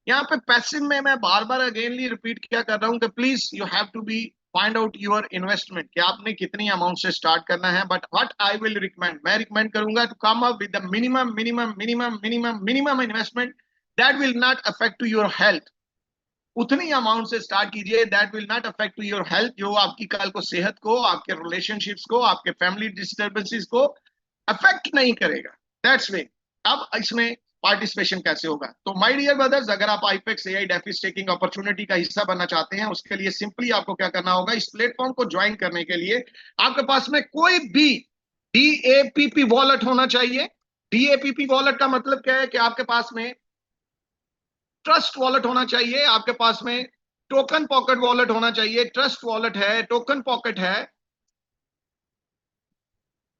यहाँ पे पैसिव में मैं बार बार अगेनली रिपीट क्या कर रहा हूँ कि please you have to be find out your investment, कि आपने कितनी अमाउंट से स्टार्ट करना है. But what I will recommend, मैं रिकमेंड करूंगा to come up with the minimum minimum minimum minimum minimum investment that will not affect to your health. उतनी amount से स्टार्ट कीजिए, that will not affect to your health, जो आपकी कल को सेहत को, आपके रिलेशनशिप्स को, आपके फैमिली डिस्टर्बेंसेस को अफेक्ट नहीं करेगा। That's way. अब इसमें पार्टिसिपेशन कैसे होगा? तो माय डियर ब्रदर्स, अगर आप AIFACS AI DeFi staking opportunity का हिस्सा बनना चाहते हैं, उसके लिए सिंपली आपको क्या करना होगा, इस प्लेटफॉर्म को ज्वाइन करने के लिए आपके पास में कोई भी DAPP वॉलेट होना चाहिए। DAPP वॉलेट का मतलब क्या है कि आपके पास में ट्रस्ट वॉलेट होना चाहिए, आपके पास में टोकन पॉकेट वॉलेट होना चाहिए। ट्रस्ट वॉलेट है, टोकन पॉकेट है,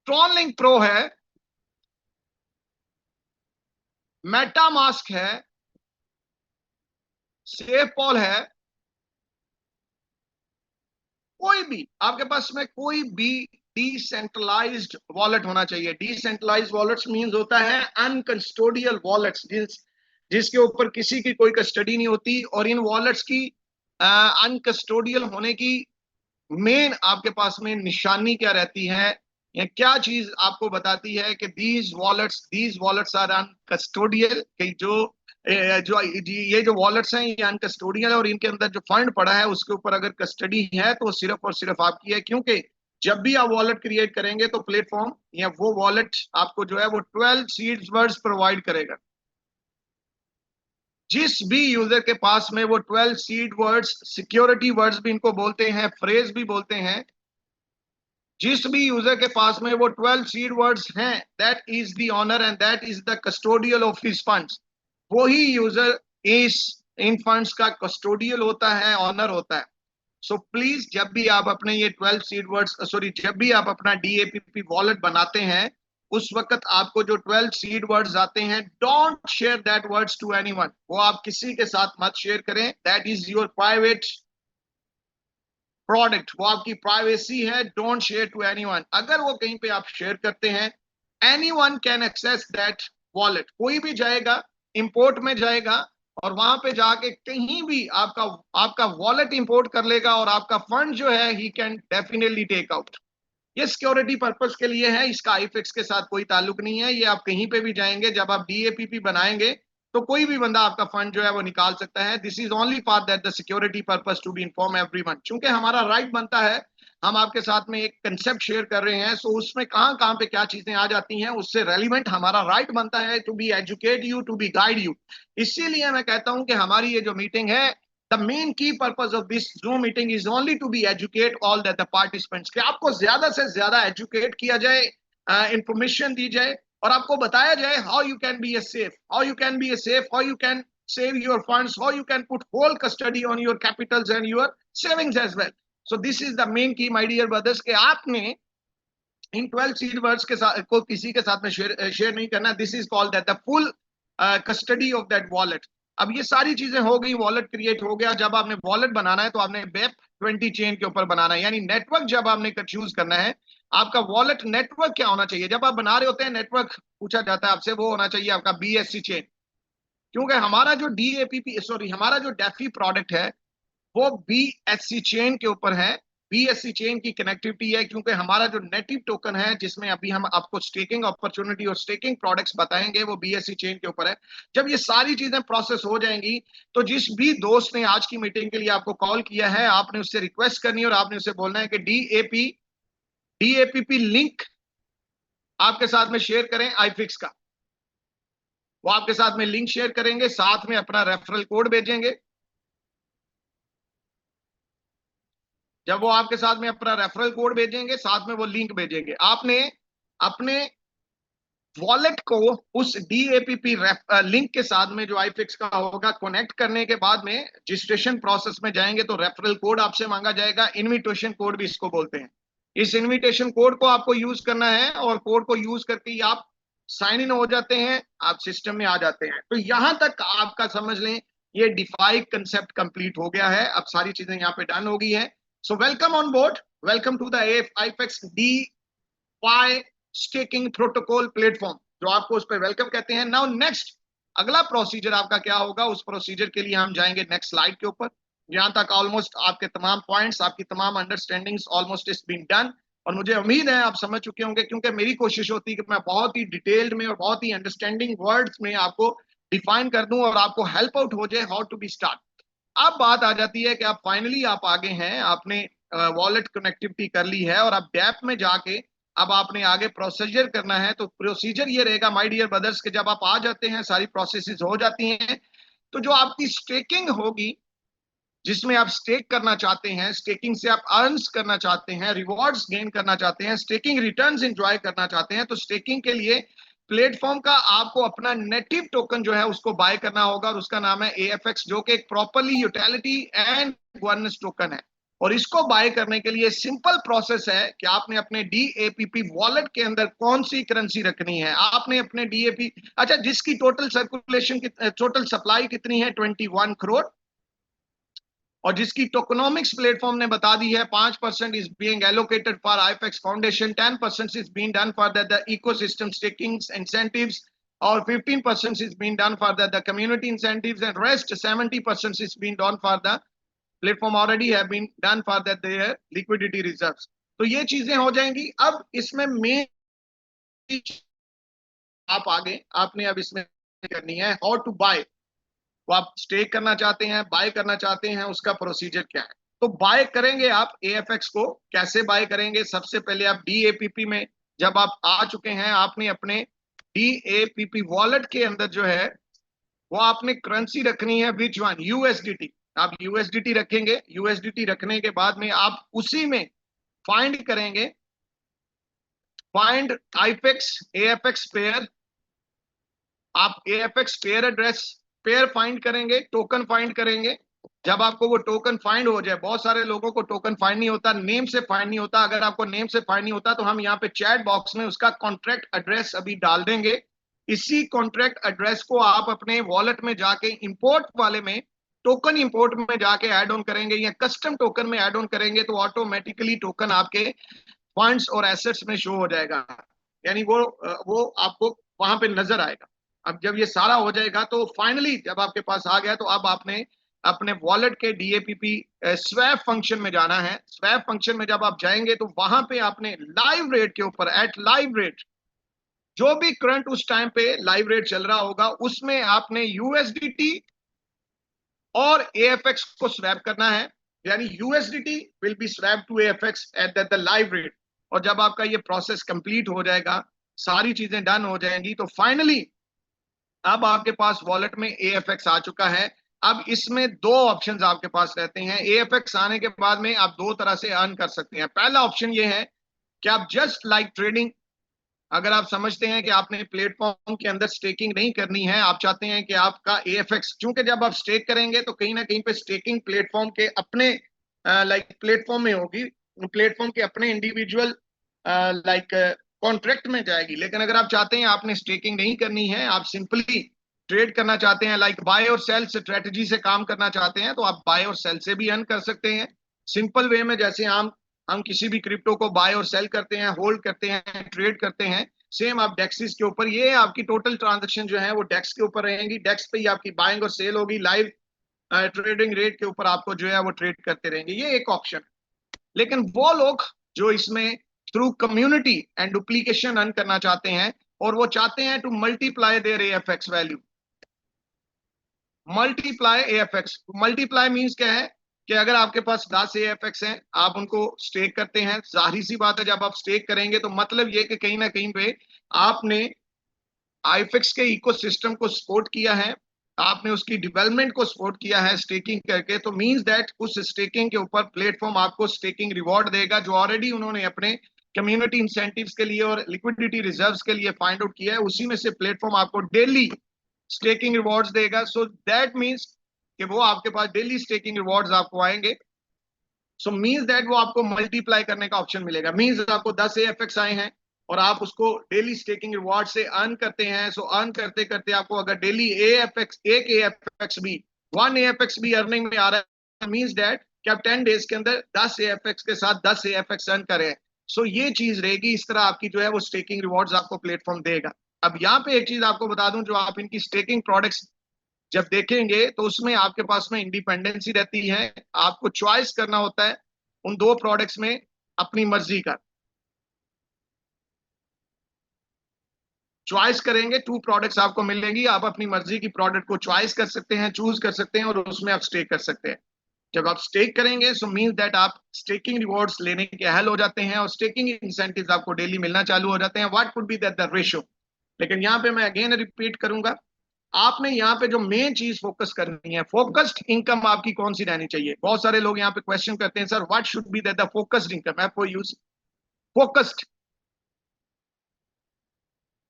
ट्रॉनलिंक प्रो है, मेटामास्क है, सेफपॉल है। कोई भी आपके पास में कोई भी डिसेंट्रलाइज्ड वॉलेट होना चाहिए। डिसेंट्रलाइज्ड वॉलेट्स मींस होता है अनकस्टोडियल वॉलेट्स, जिसके ऊपर किसी की कोई कस्टडी नहीं होती। और इन वॉलेट्स की अनकस्टोडियल होने की मेन आपके पास में निशानी क्या रहती है, या क्या चीज आपको बताती है कि दीज वॉलेट्स आर अनकस्टोडियल, कि ये जो वॉलेट्स हैं ये अनकस्टोडियल है, और इनके अंदर जो फंड पड़ा है उसके ऊपर अगर कस्टडी है तो सिर्फ और सिर्फ आपकी है। क्योंकि जब भी आप वॉलेट क्रिएट करेंगे तो प्लेटफॉर्म या वो वॉलेट आपको जो है वो 12 सीड वर्ड्स प्रोवाइड करेगा। जिस भी यूजर के पास में वो 12 सीड वर्ड्स, सिक्योरिटी वर्ड्स भी इनको बोलते हैं, फ्रेज भी बोलते हैं, जिस भी यूजर के पास में वो 12 सीड वर्ड्स हैं, that is the owner and that is the custodial of his funds. वही यूजर इन फंड्स का कस्टोडियल होता है, ऑनर होता है। सो प्लीज जब भी आप अपने ये 12 सीड वर्ड्स जब भी आप अपना DAPP वॉलेट बनाते हैं, उस वक्त आपको जो 12 सीड वर्ड्स आते हैं, don't share that words to anyone. वो आप किसी के साथ मत शेयर करें। That is your private product, वो आपकी प्राइवेसी है। Don't share to anyone. अगर वो कहीं पे आप शेयर करते हैं, anyone can access that wallet. कोई भी जाएगा, इंपोर्ट में जाएगा और वहां पे जाके कहीं भी आपका वॉलेट इंपोर्ट कर लेगा और आपका फंड जो है ही कैन डेफिनेटली टेक आउट। ये सिक्योरिटी पर्पस के लिए है, इसका आईफेक्स के साथ कोई ताल्लुक नहीं है। ये आप कहीं पे भी जाएंगे, जब आप DAPP बनाएंगे तो कोई भी बंदा आपका फंड जो है वो निकाल सकता है। This is only for that the security purpose to be inform everyone. चूंकि हमारा राइट बनता है, हम आपके साथ में एक कंसेप्ट शेयर कर रहे हैं, सो उसमें कहां पे क्या चीजें आ जाती हैं, उससे रेलिवेंट हमारा राइट बनता है to be educate you, to be guide you. इसीलिए मैं कहता हूं कि हमारी ये जो मीटिंग है, the main key purpose of this Zoom meeting is only to be educate all the participants, कि आपको ज्यादा से ज्यादा एजुकेट किया जाए, इंफॉर्मेशन दी जाए और आपको बताया जाए how you can be a safe, how you can save your funds, how you can put whole custody on your capitals and your savings as well. So this is the main key, my dear brothers, कि आपने इन 12 seed words के साथ को किसी के साथ में share नहीं करना। This is called that the full custody of that wallet. अब ये सारी चीजें हो गई, वॉलेट क्रिएट हो गया। जब आपने वॉलेट बनाना है तो आपने BEP20 चेन के ऊपर बनाना है, यानी नेटवर्क जब आपने चूज करना है, आपका वॉलेट नेटवर्क क्या होना चाहिए। जब आप बना रहे होते हैं नेटवर्क पूछा जाता है आपसे, वो होना चाहिए आपका BSC चेन। क्योंकि हमारा जो हमारा जो डेफी प्रोडक्ट है वो BSC चेन के ऊपर है। BSC चेन की कनेक्टिविटी है, क्योंकि हमारा जो नेटिव टोकन है, जिसमें अभी हम आपको स्टेकिंग अपॉर्चुनिटी और स्टेकिंग प्रोडक्ट्स बताएंगे, वो BSC चेन के ऊपर है। जब ये सारी चीजें प्रोसेस हो जाएंगी तो जिस भी दोस्त ने आज की मीटिंग के लिए आपको कॉल किया है, आपने उससे रिक्वेस्ट करनी है और आपने उससे बोलना है कि DAPP लिंक आपके साथ में शेयर करें आईफिक्स का। वो आपके साथ में लिंक शेयर करेंगे, साथ में अपना रेफरल कोड भेजेंगे। जब वो आपके साथ में अपना रेफरल कोड भेजेंगे, साथ में वो लिंक भेजेंगे, आपने अपने वॉलेट को उस DAPP लिंक के साथ में जो आईफिक्स का होगा कनेक्ट करने के बाद में रजिस्ट्रेशन प्रोसेस में जाएंगे तो रेफरल कोड आपसे मांगा जाएगा। इनविटेशन कोड भी इसको बोलते हैं। इस इनविटेशन कोड को आपको यूज करना है और कोड को यूज करके ही आप साइन इन हो जाते हैं, आप सिस्टम में आ जाते हैं। तो यहां तक आपका समझ लें ये डिफाई कंसेप्ट कंप्लीट हो गया है। अब सारी चीजें यहाँ पे डन हो गई है। So welcome on board. Welcome to the IFX DeFi staking protocol platform, जो आपको उस पर वेलकम कहते हैं। नाउ नेक्स्ट अगला प्रोसीजर आपका क्या होगा, उस प्रोसीजर के लिए हम जाएंगे नेक्स्ट स्लाइड के ऊपर। यहाँ तक ऑलमोस्ट आपके तमाम पॉइंट्स, आपकी तमाम understandings almost is been done, और मुझे उम्मीद है आप समझ चुके होंगे, क्योंकि मेरी कोशिश होती है कि मैं बहुत ही डिटेल्ड में और बहुत ही अंडरस्टैंडिंग वर्ड्स में आपको डिफाइन कर दूं और आपको हेल्प आउट हो जाए हाउ टू बी स्टार्ट। अब बात आ जाती है कि आप फाइनली आप आगे हैं, आपने वॉलेट कनेक्टिविटी कर ली है और अब डैप में जाके अब आपने आगे प्रोसीजर करना है। तो प्रोसीजर ये रहेगा माय डियर ब्रदर्स कि जब आप आ जाते हैं, सारी प्रोसेसेस हो जाती हैं, तो जो आपकी स्टेकिंग होगी, जिसमें आप स्टेक करना चाहते हैं, स्टेकिंग से आप अर्न्स करना चाहते हैं, रिवॉर्ड्स गेन करना चाहते हैं, स्टेकिंग रिटर्न्स एंजॉय करना चाहते हैं, तो स्टेकिंग के लिए प्लेटफॉर्म का आपको अपना नेटिव टोकन जो है उसको बाय करना होगा और उसका नाम है AFX, जो कि एक properly utility and governance token है। और इसको बाय करने के लिए सिंपल प्रोसेस है कि आपने अपने DAPP वॉलेट के अंदर कौन सी करेंसी रखनी है। आपने अपने DAP, अच्छा, जिसकी टोटल सर्कुलेशन, टोटल सप्लाई कितनी है, 21 करोड़, और जिसकी टोकनोमिक्स प्लेटफॉर्म ने बता दी है 5% is being allocated for IFX foundation, 10% is being done for the ecosystem staking incentives, और 15% is being done for the community incentives, and rest 70% is being done for the platform already have been done for the their liquidity reserves. तो ये चीजें हो जाएंगी। अब इसमें main आप आगे आपने अब इसमें करनी है हाउ टू बाय। वो आप स्टेक करना चाहते हैं, बाय करना चाहते हैं, उसका प्रोसीजर क्या है। तो बाय करेंगे आप AFX को, कैसे बाय करेंगे? सबसे पहले आप DAPP में जब आप आ चुके हैं, आपने अपने DAPP वॉलेट के अंदर जो है वो आपने करेंसी रखनी है, विच वन, USDT। आप USDT रखेंगे। USDT रखने के बाद में आप उसी में फाइंड करेंगे, फाइंड IFX AFX पेयर। आप AFX pair address pair find करेंगे, टोकन फाइंड करेंगे। जब आपको वो टोकन फाइंड हो जाए, बहुत सारे लोगों को टोकन फाइंड नहीं होता, नेम से फाइंड नहीं होता। अगर आपको नेम से फाइंड नहीं होता तो हम यहाँ पे चैट बॉक्स में उसका कॉन्ट्रैक्ट एड्रेस अभी डाल देंगे। इसी कॉन्ट्रैक्ट एड्रेस को आप अपने वॉलेट में जाके इंपोर्ट वाले में, टोकन इंपोर्ट में जाके ऐड ऑन करेंगे या कस्टम टोकन में ऐड ऑन करेंगे, तो ऑटोमेटिकली टोकन आपके फंड्स और एसेट्स में शो हो जाएगा, यानी वो आपको वहां पे नजर आएगा। अब जब ये सारा हो जाएगा तो फाइनली जब आपके पास आ गया, तो अब आपने अपने वॉलेट के DAPP स्वैप फंक्शन में जाना है। स्वैप फंक्शन में जब आप जाएंगे तो वहां पे आपने लाइव रेट के ऊपर, एट लाइव रेट, जो भी करंट उस टाइम पे लाइव रेट चल रहा होगा, उसमें आपने USDT और AFX को स्वैप करना है, यानी USDT will be swap to AFX at the live rate. और जब आपका ये प्रोसेस कंप्लीट हो जाएगा, सारी चीजें डन हो जाएंगी, तो फाइनली अब आपके पास वॉलेट में AFX आ चुका है। अब इसमें दो ऑप्शंस आपके पास रहते हैं। AFX आने के बाद में आप दो तरह से अर्न कर सकते हैं। पहला ऑप्शन ये है कि आप जस्ट लाइक ट्रेडिंग, अगर आप समझते हैं कि आपने प्लेटफॉर्म के अंदर स्टेकिंग नहीं करनी है, आप चाहते हैं कि आपका AFX, क्योंकि जब आप स्टेक करेंगे तो कहीं ना कहीं पे स्टेकिंग प्लेटफॉर्म के अपने प्लेटफॉर्म में होगी, प्लेटफॉर्म के अपने इंडिविजुअल कॉन्ट्रैक्ट में जाएगी। लेकिन अगर आप चाहते हैं आपने स्टेकिंग नहीं करनी है, आप सिंपली ट्रेड करना चाहते हैं, लाइक बाय और सेल स्ट्रेटजी से काम करना चाहते हैं, तो आप बाय और सेल से भी अर्न कर सकते हैं सिंपल वे में। जैसे हम किसी भी क्रिप्टो को बाय और सेल करते हैं, होल्ड करते हैं, ट्रेड करते हैं, सेम आप डेक्सिस के ऊपर, ये आपकी टोटल ट्रांजेक्शन जो है वो डेक्स के ऊपर रहेंगी। डेक्स पे ही आपकी बाइंग और सेल होगी, लाइव ट्रेडिंग रेट के ऊपर आपको जो है वो ट्रेड करते रहेंगे। ये एक ऑप्शन। लेकिन वो लोग जो इसमें through community and duplication earn करना चाहते हैं, और वो चाहते हैं to multiply their AFX value. Multiply AFX, multiply means क्या है कि अगर आपके पास 10 AFX हैं, आप उनको स्टेक करते हैं, जाहिर सी बात है जब आप स्टेक करेंगे तो मतलब ये कि कहीं ना कहीं पे आपने IFX के इकोसिस्टम को सपोर्ट किया है, आपने उसकी डेवलपमेंट को सपोर्ट किया है स्टेकिंग करके। तो मींस दैट उस स्टेकिंग के ऊपर प्लेटफॉर्म आपको स्टेकिंग रिवॉर्ड देगा, जो ऑलरेडी उन्होंने अपने कम्युनिटी इंसेंटिव्स के लिए और लिक्विडिटी रिजर्व्स के लिए फाइंड आउट किया है, उसी में से प्लेटफॉर्म आपको डेली स्टेकिंग रिवॉर्ड्स देगा। सो दैट मींस कि वो आपके पास डेली स्टेकिंग रिवॉर्ड्स आपको आएंगे। सो मींस दैट वो आपको मल्टीप्लाई करने का ऑप्शन मिलेगा। मींस आपको 10 AFX आए हैं और आप उसको डेली स्टेकिंग रिवॉर्ड से अर्न करते हैं। सो अर्न करते करते आपको अगर डेली AFX, एक AFX भी, 1 AFX भी अर्निंग में आ रहा है, मींस दैट कि आप 10 डेज के अंदर 10 AFX के साथ 10 AFX अर्न करें। सो ये चीज रहेगी, इस तरह आपकी जो है वो स्टेकिंग रिवॉर्ड्स आपको प्लेटफॉर्म देगा। अब यहाँ पे एक चीज आपको बता दूं, जो आप इनकी स्टेकिंग प्रोडक्ट्स जब देखेंगे तो उसमें आपके पास में इंडिपेंडेंसी रहती है, आपको चॉइस करना होता है उन दो प्रोडक्ट्स में अपनी मर्जी का। चॉइस करेंगे 2 प्रोडक्ट्स आपको मिलेंगी, आप अपनी मर्जी की प्रोडक्ट को चॉइस कर सकते हैं, चूज कर सकते हैं और उसमें आप स्टेक कर सकते हैं। जब आप स्टेक करेंगे सो मीन दैट आप स्टेकिंग रिवॉर्ड्स लेने के अहल हो जाते हैं और स्टेकिंग इंसेंटिव्स आपको डेली मिलना चालू हो जाते हैं। What could be that the ratio. लेकिन यहाँ पे मैं अगेन रिपीट करूंगा, आपने यहाँ पे जो मेन चीज फोकस करनी है, फोकस्ड इनकम आपकी कौन सी रहनी चाहिए। बहुत सारे लोग यहाँ पे क्वेश्चन करते हैं sir what should be that the focused income. For use focused,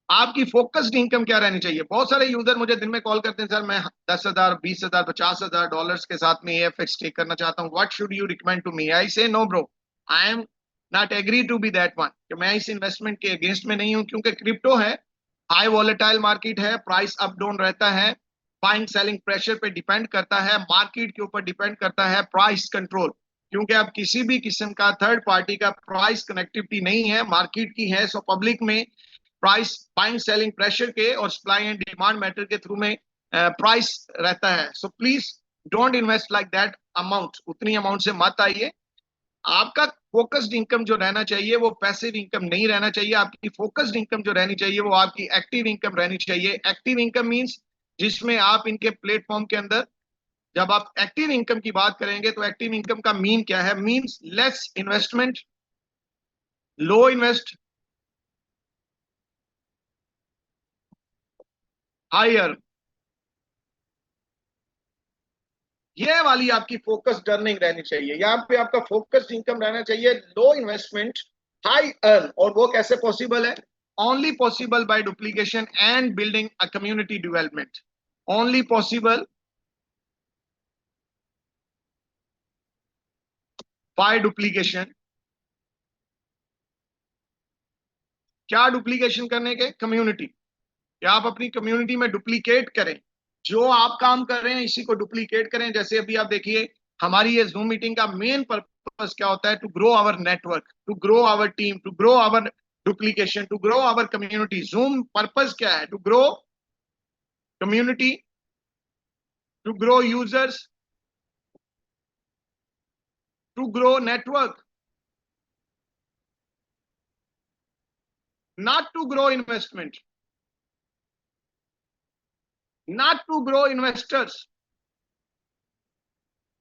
आपकी फोकस्ड इनकम क्या रहनी चाहिए। बहुत सारे यूजर मुझे दिन में कॉल करते हैं सर मैं 10,000 20,000 50,000 डॉलर्स के साथ में AFX टेक करना चाहता हूँ, what should you recommend to me. I say no bro, I am not agree to be that one, कि मैं इस इन्वेस्टमेंट के अगेंस्ट में नहीं हूं, क्योंकि क्रिप्टो है, हाई वॉलेटाइल मार्केट है, प्राइस अप डाउन रहता है, बाइंग सेलिंग प्रेशर पे डिपेंड करता है, मार्केट के ऊपर डिपेंड करता है प्राइस कंट्रोल, क्योंकि अब किसी भी किस्म का थर्ड पार्टी का प्राइस कनेक्टिविटी नहीं है, मार्केट की है। सो पब्लिक में प्राइस बाइंग सेलिंग प्रेशर के और सप्लाई एंड डिमांड मैटर के थ्रू में प्राइस रहता है। So please don't invest like that amount, उतनी अमाउंट से मत आइए। आपका फोकस्ड इनकम जो रहना चाहिए वो पैसिव इनकम नहीं रहना चाहिए, आपकी फोकस्ड इनकम जो रहनी चाहिए वो आपकी एक्टिव इनकम रहनी चाहिए। एक्टिव इनकम मींस जिसमें आप इनके प्लेटफॉर्म के अंदर, जब आप एक्टिव इनकम की बात करेंगे तो एक्टिव इनकम का मीन क्या है, मींस लेस इन्वेस्टमेंट, लो इन्वेस्ट, हायर, ये वाली आपकी फोकस्ड अर्निंग रहनी चाहिए। यहाँ पे आपका फोकस्ड इनकम रहना चाहिए, लो इन्वेस्टमेंट हाई अर्न। और वो कैसे पॉसिबल है, only possible by duplication and building a community development, only possible by duplication. क्या डुप्लीकेशन करने के, कम्युनिटी, या आप अपनी कम्युनिटी में डुप्लीकेट करें, जो आप काम कर रहे हैं इसी को डुप्लीकेट करें। जैसे अभी आप देखिए हमारी ये जूम मीटिंग का मेन पर्पस क्या होता है, to grow our network, to grow our team, to grow our duplication, to grow our community. Zoom purpose क्या है, to grow community, to grow users, to grow network, not to grow investment, not to grow investors।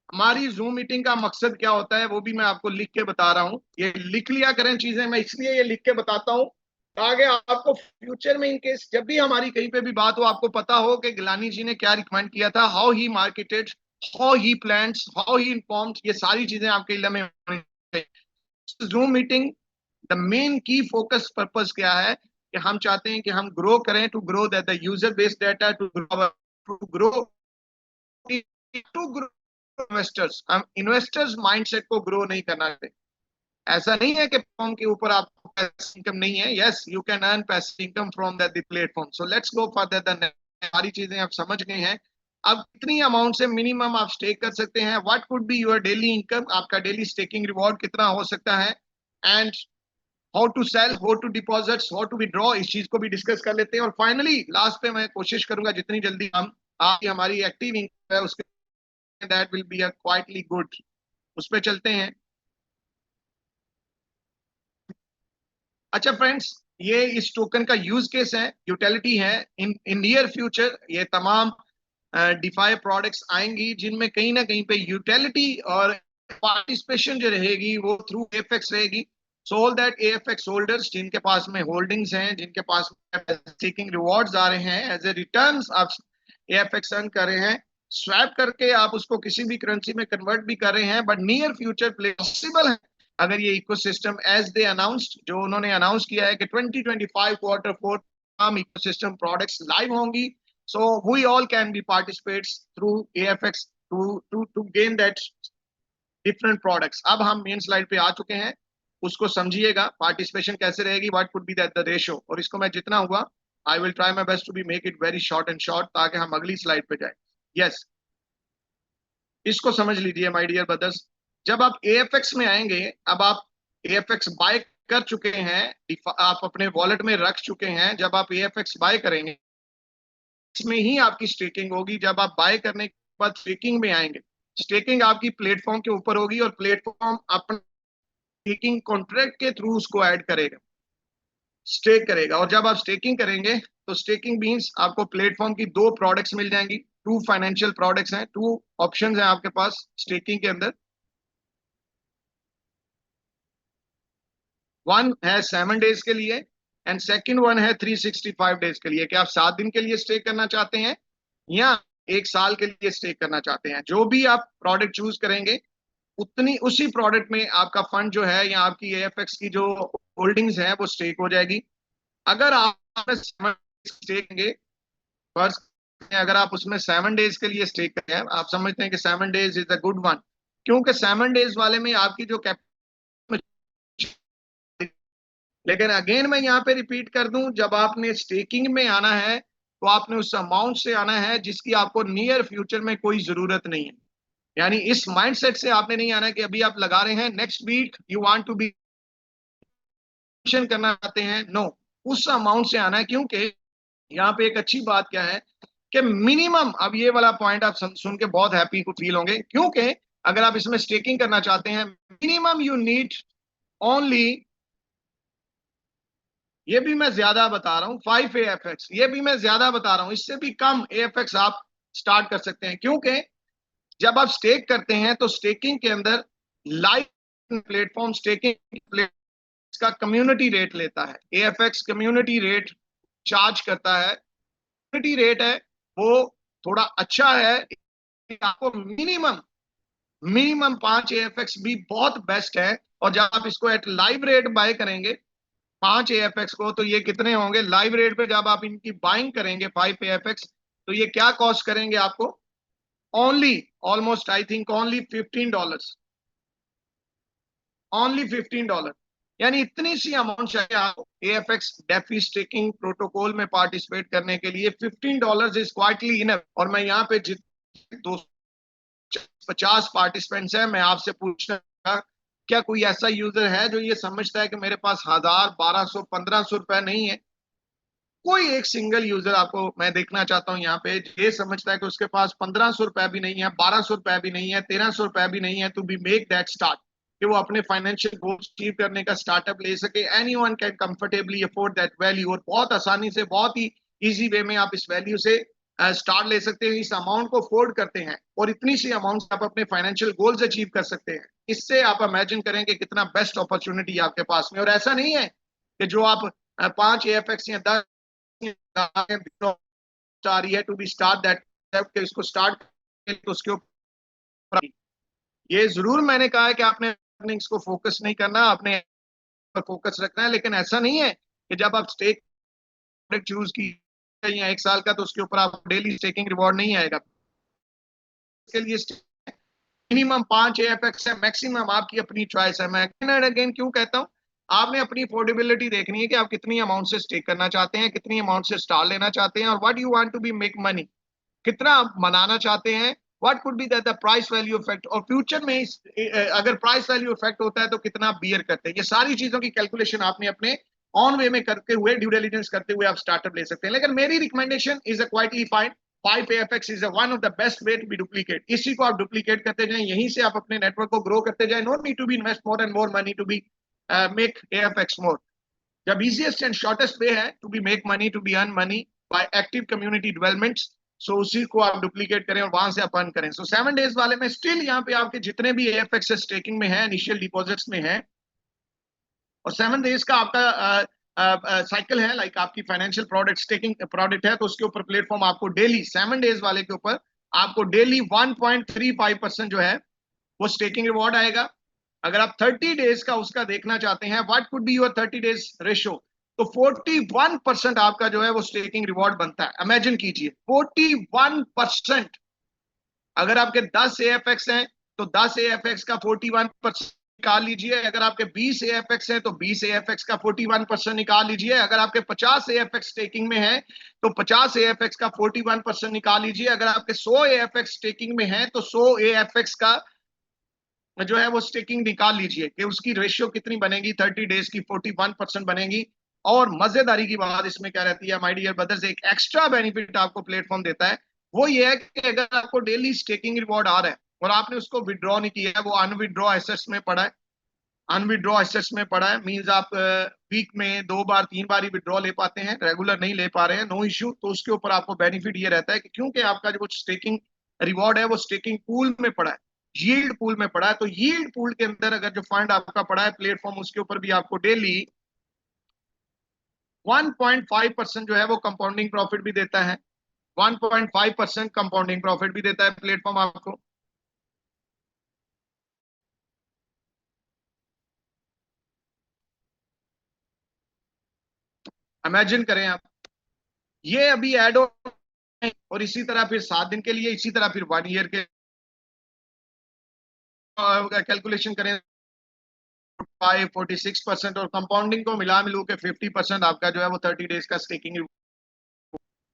हमारी zoom meeting का मकसद क्या होता है वो भी मैं आपको लिख के बता रहा हूं, ये लिख लिया करें चीजें, मैं इसलिए ये लिख के बताता हूं ताकि आपको फ्यूचर में इनकेस जब भी हमारी कहीं पे भी बात हो आपको पता हो कि गिलानी जी ने क्या रिकमेंड किया था, how he marketed, how he plans, how he informed, ये सारी चीजें आपके इल्म में होनी चाहिए। जूम मीटिंग द मेन की फोकस पर्पस क्या है कि हम चाहते हैं कि हम ग्रो करें, to grow that the user based data, to grow investors. हम इन्वेस्टर्स माइंडसेट को ग्रो नहीं करना चाहते। ऐसा नहीं है कि प्लेटफॉर्म के ऊपर आपको पैसिव इनकम नहीं है, yes you can earn passive income from that the platform. So let's go further then, सारी चीजें आप समझ गए हैं। अब कितनी अमाउंट से मिनिमम आप स्टेक कर सकते हैं, what could be your daily income, आपका डेली स्टेकिंग रिवॉर्ड कितना हो सकता है, and how to sell, how to deposits, how to withdraw, इस चीज को भी डिस्कस कर लेते हैं। और फाइनली लास्ट पे मैं कोशिश करूंगा जितनी जल्दी हम आपकी हमारी एक्टिव इनकम है उसके, that will be a quietly good, उस पे चलते हैं। अच्छा फ्रेंड्स, ये इस टोकन का यूज केस है, यूटिलिटी है। इन नियर फ्यूचर ये तमाम डिफाई प्रोडक्ट्स आएंगी जिनमें कहीं ना कहीं पे यूटिलिटी और पार्टिसिपेशन जो रहेगी वो थ्रू AFX रहेगी। So all that AFX holders जिनके पास में होल्डिंग्स हैं, जिनके पास सीकिंग रिवॉर्ड्स आ रहे हैं, एज ए रिटर्न्स आप AFX अर्न कर रहे हैं, स्वैप करके आप उसको किसी भी करेंसी में कन्वर्ट भी कर रहे हैं, बट नियर फ्यूचर पॉसिबल है अगर ये इकोसिस्टम एज दे अनाउंस्ड, जो उन्होंने अनाउंस किया है कि 2025 क्वार्टर 4 तमाम इकोसिस्टम प्रोडक्ट्स लाइव होंगी। So we all can be participates through AFX to gain that different products. अब हम मेन स्लाइड पे आ चुके हैं, उसको समझिएगा पार्टिसिपेशन कैसे रहेगी, what could be that the ratio. और इसको मैं जितना हुआ I will try my best to be make it very short and short ताकि हम अगली स्लाइड पे जाए। यस, इसको समझ लीजिए माय डियर ब्रदर्स, जब आप AFX में आएंगे, अब आप AFX बाय कर चुके हैं, आप अपने वॉलेट में रख चुके हैं, जब आप AFX बाय करेंगे इसमें ही आपकी स्टेकिंग होगी। जब आप बाय करने के बाद स्टेकिंग में आएंगे, स्टेकिंग आपकी प्लेटफॉर्म के ऊपर होगी और प्लेटफॉर्म अपने स्टेकिंग कॉन्ट्रैक्ट के थ्रू उसको ऐड करेगा। स्टेक करेगा। और जब आप स्टेकिंग करेंगे तो स्टेकिंग मीन्स आपको प्लेटफॉर्म की 2 प्रोडक्ट्स मिल जाएंगी, 2 फाइनेंशियल प्रोडक्ट्स हैं, 2 ऑप्शंस हैं आपके पास स्टेकिंग के अंदर। वन है 7 डेज के लिए एंड सेकंड वन है 365 डेज के लिए, कि आप 7 दिन के लिए स्टे करना चाहते हैं या 1 साल के लिए स्टे करना चाहते हैं। जो भी आप प्रोडक्ट चूज करेंगे उसी प्रोडक्ट में आपका फंड जो है या आपकी एएफएक्स की जो होल्डिंग्स है वो स्टेक हो जाएगी। अगर आप स्टेक करेंगे, फर्स्ट अगर आप उसमें 7 डेज के लिए स्टेक करें, आप समझते हैं कि 7 days is a good one, क्योंकि 7 डेज वाले में आपकी जो लेकिन अगेन मैं यहाँ पे रिपीट कर दूं, जब आपने स्टेकिंग में आना है तो आपने उस अमाउंट से आना है जिसकी आपको नियर फ्यूचर में कोई जरूरत नहीं है। यानी इस माइंडसेट से आपने नहीं आना है कि अभी आप लगा रहे हैं next week you want to be करना चाहते हैं, नो, उस अमाउंट से आना है। क्योंकि यहाँ पे एक अच्छी बात क्या है कि मिनिमम, अब ये वाला पॉइंट आप सुन के बहुत हैप्पी को फील होंगे, क्योंकि अगर आप इसमें स्टेकिंग करना चाहते हैं मिनिमम यू नीड ओनली, ये भी मैं ज्यादा बता रहा हूं, 5 AFX, ये भी मैं ज्यादा बता रहा हूं, इससे भी कम AFX आप स्टार्ट कर सकते हैं। क्योंकि जब आप स्टेक करते हैं तो स्टेकिंग के अंदर लाइव प्लेटफॉर्म स्टेकिंग का कम्युनिटी रेट लेता है, AFX कम्युनिटी रेट चार्ज करता है। कम्युनिटी रेट है वो थोड़ा अच्छा है, आपको मिनिमम 5 AFX भी बहुत बेस्ट है। और जब आप इसको एट लाइव रेट बाय करेंगे 5 AFX को, तो ये कितने होंगे लाइव रेट पे जब आप इनकी बाइंग करेंगे 5 AFX, तो ये क्या कॉस्ट करेंगे आपको, only almost I think only $15, only $15। यानी इतनी सी अमाउंट चाहिए आपको AFX डेफी स्टेकिंग प्रोटोकॉल में पार्टिसिपेट करने के लिए, $15 इज क्वाइटली इनफ। और मैं यहाँ पे 250 पार्टिसिपेंट्स हैं, मैं आपसे पूछना, क्या कोई ऐसा यूजर है जो ये समझता है कि मेरे पास 1000, 1200, 1500 रुपए नहीं है? कोई एक सिंगल यूजर आपको मैं देखना चाहता हूं यहाँ पे, ये समझता है कि उसके पास 1500 रुपए भी नहीं है, 1200 रुपए भी नहीं है, 1300 रुपए भी नहीं है, to be make that start, कि वो अपने फाइनेंशियल गोल्स अचीव करने का स्टार्टअप ले सके। Anyone can comfortably afford that value, और बहुत आसानी से, बहुत ही इजी वे में आप इस वैल्यू से स्टार्ट ले सकते हैं, इस अमाउंट को अफोर्ड करते हैं, और इतनी सी अमाउंट से आप अपने फाइनेंशियल गोल्स अचीव कर सकते हैं। इससे आप इमेजिन करें कि कितना बेस्ट अपॉर्चुनिटी आपके पास में। और ऐसा नहीं है कि जो आप 5 AFX या 10 आ रही है टू बी स्टार्ट दैट, इसको स्टार्ट तो उसके ऊपर ये जरूर मैंने कहा है कि आपने अर्निंग्स को फोकस नहीं करना, अपने फोकस रखना है। लेकिन ऐसा नहीं है कि जब आप स्टेक चूज की या 1 साल का, तो उसके ऊपर आप डेली स्टेकिंग रिवॉर्ड नहीं आएगा। इसके लिए मिनिमम 5 AFX है, मैक्सिमम आपकी अपनी चॉइस है। मैं अगेन क्यों कहता हूं, आपने अपनी अफोर्डेबिलिटी देखनी है कि आप कितनी अमाउंट से स्टेक करना चाहते हैं, कितनी अमाउंट से स्टार्ट लेना चाहते हैं, और what you want to be make money, कितना आप बनाना चाहते हैं, what could be the price value effect, और फ्यूचर में अगर प्राइस वैल्यू इफेक्ट होता है तो कितना बियर करते हैं। ये सारी चीजों की कैलकुलेशन आपने अपने ऑन वे में करते हुए, ड्यू डिलिजेंस करते हुए आप स्टार्टअप ले सकते हैं। लेकिन मेरी recommendation is a quietly fine, 5 AFX is one of the best way to be duplicate. इसी को आप डुप्लीकेट करते जाएं, यहीं से आप अपने नेटवर्क को ग्रो करते जाएं। No need to be invest more and more money to be make AFX more. जब इजीएस्ट एंड शॉर्टेस्ट वे है to be make money, to be earn money by active community developments, so उसी को आप duplicate करें और वहां से आप अर्न करें। सो 7 डेज वाले में स्टिल यहाँ पे आपके जितने भी AFX स्टेकिंग में है, इनिशियल डिपॉजिट्स में है, और 7 डेज का आपका साइकिल है, लाइक आपकी फाइनेंशियल प्रोडक्ट स्टेकिंग प्रोडक्ट है, तो उसके ऊपर प्लेटफॉर्म आपको डेली 7 डेज वाले के ऊपर आपको डेली 1.35% जो है वो स्टेकिंग रिवॉर्ड आएगा। अगर आप 30 डेज का उसका देखना चाहते हैं, what could be your 30 days ratio, तो 41% आपका जो है वो स्टेकिंग रिवॉर्ड बनता है। इमेजिन कीजिए 41%। अगर आपके 10 AFX हैं तो 10 AFX का 41% निकाल लीजिए। अगर आपके 20 AFX हैं तो 20 AFX का 41% निकाल लीजिए। अगर आपके 50 AFX स्टेकिंग में है तो 50 AFX का 41% निकाल लीजिए। अगर आपके 100 AFX स्टेकिंग में है तो 100 AFX का जो है वो स्टेकिंग निकाल लीजिए कि उसकी रेशियो कितनी बनेगी, 30 डेज की 41% बनेगी। और मजेदारी की बात इसमें क्या रहती है माय डियर ब्रदर्स, एक एक्स्ट्रा बेनिफिट आपको प्लेटफॉर्म देता है, वो ये है कि अगर आपको डेली स्टेकिंग रिवॉर्ड आ रहा है और आपने उसको विड्रॉ नहीं किया है, वो अनविड्रॉ एसेट्स में पड़ा है, अनविड्रॉ एसेट्स में पड़ा है, मींस आप वीक में 2 बार 3 बार ही विड्रॉ ले पाते हैं, रेगुलर नहीं ले पा रहे हैं, नो इश्यू। तो उसके ऊपर आपको बेनिफिट ये रहता है कि क्योंकि आपका जो स्टेकिंग रिवॉर्ड है वो स्टेकिंग पूल में पड़ा है, यील्ड पूल में पड़ा है। तो यील्ड पूल के अंदर अगर जो फंड आपका पड़ा है प्लेटफॉर्म, उसके ऊपर भी आपको डेली 1.5% जो है वो कंपाउंडिंग प्रॉफिट भी देता है। 1.5% कंपाउंडिंग प्रॉफिट भी देता है प्लेटफॉर्म आपको। इमेजिन करें आप, ये अभी एड ऑन और इसी तरह फिर 7 दिन के लिए, इसी तरह फिर 1 ईयर के कैलकुलेशन करें 46% और कंपाउंडिंग को मिलू के 50% आपका जो है वो 30 डेज का स्टेकिंग।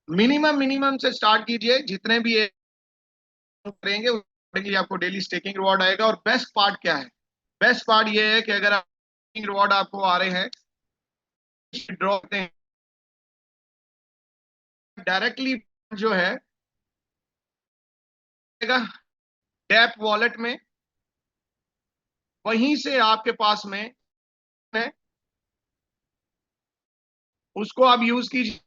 मिनिमम से स्टार्ट कीजिए, जितने भी करेंगे अकॉर्डिंगली आपको डेली स्टेकिंग रिवॉर्ड आएगा। और बेस्ट पार्ट क्या है? बेस्ट पार्ट ये है कि अगर आप रिवॉर्ड आपको आ रहे हैं, ड्रॉ करते हैं डायरेक्टली जो है डैप वॉलेट में, वहीं से आपके पास में है, उसको आप यूज कीजिए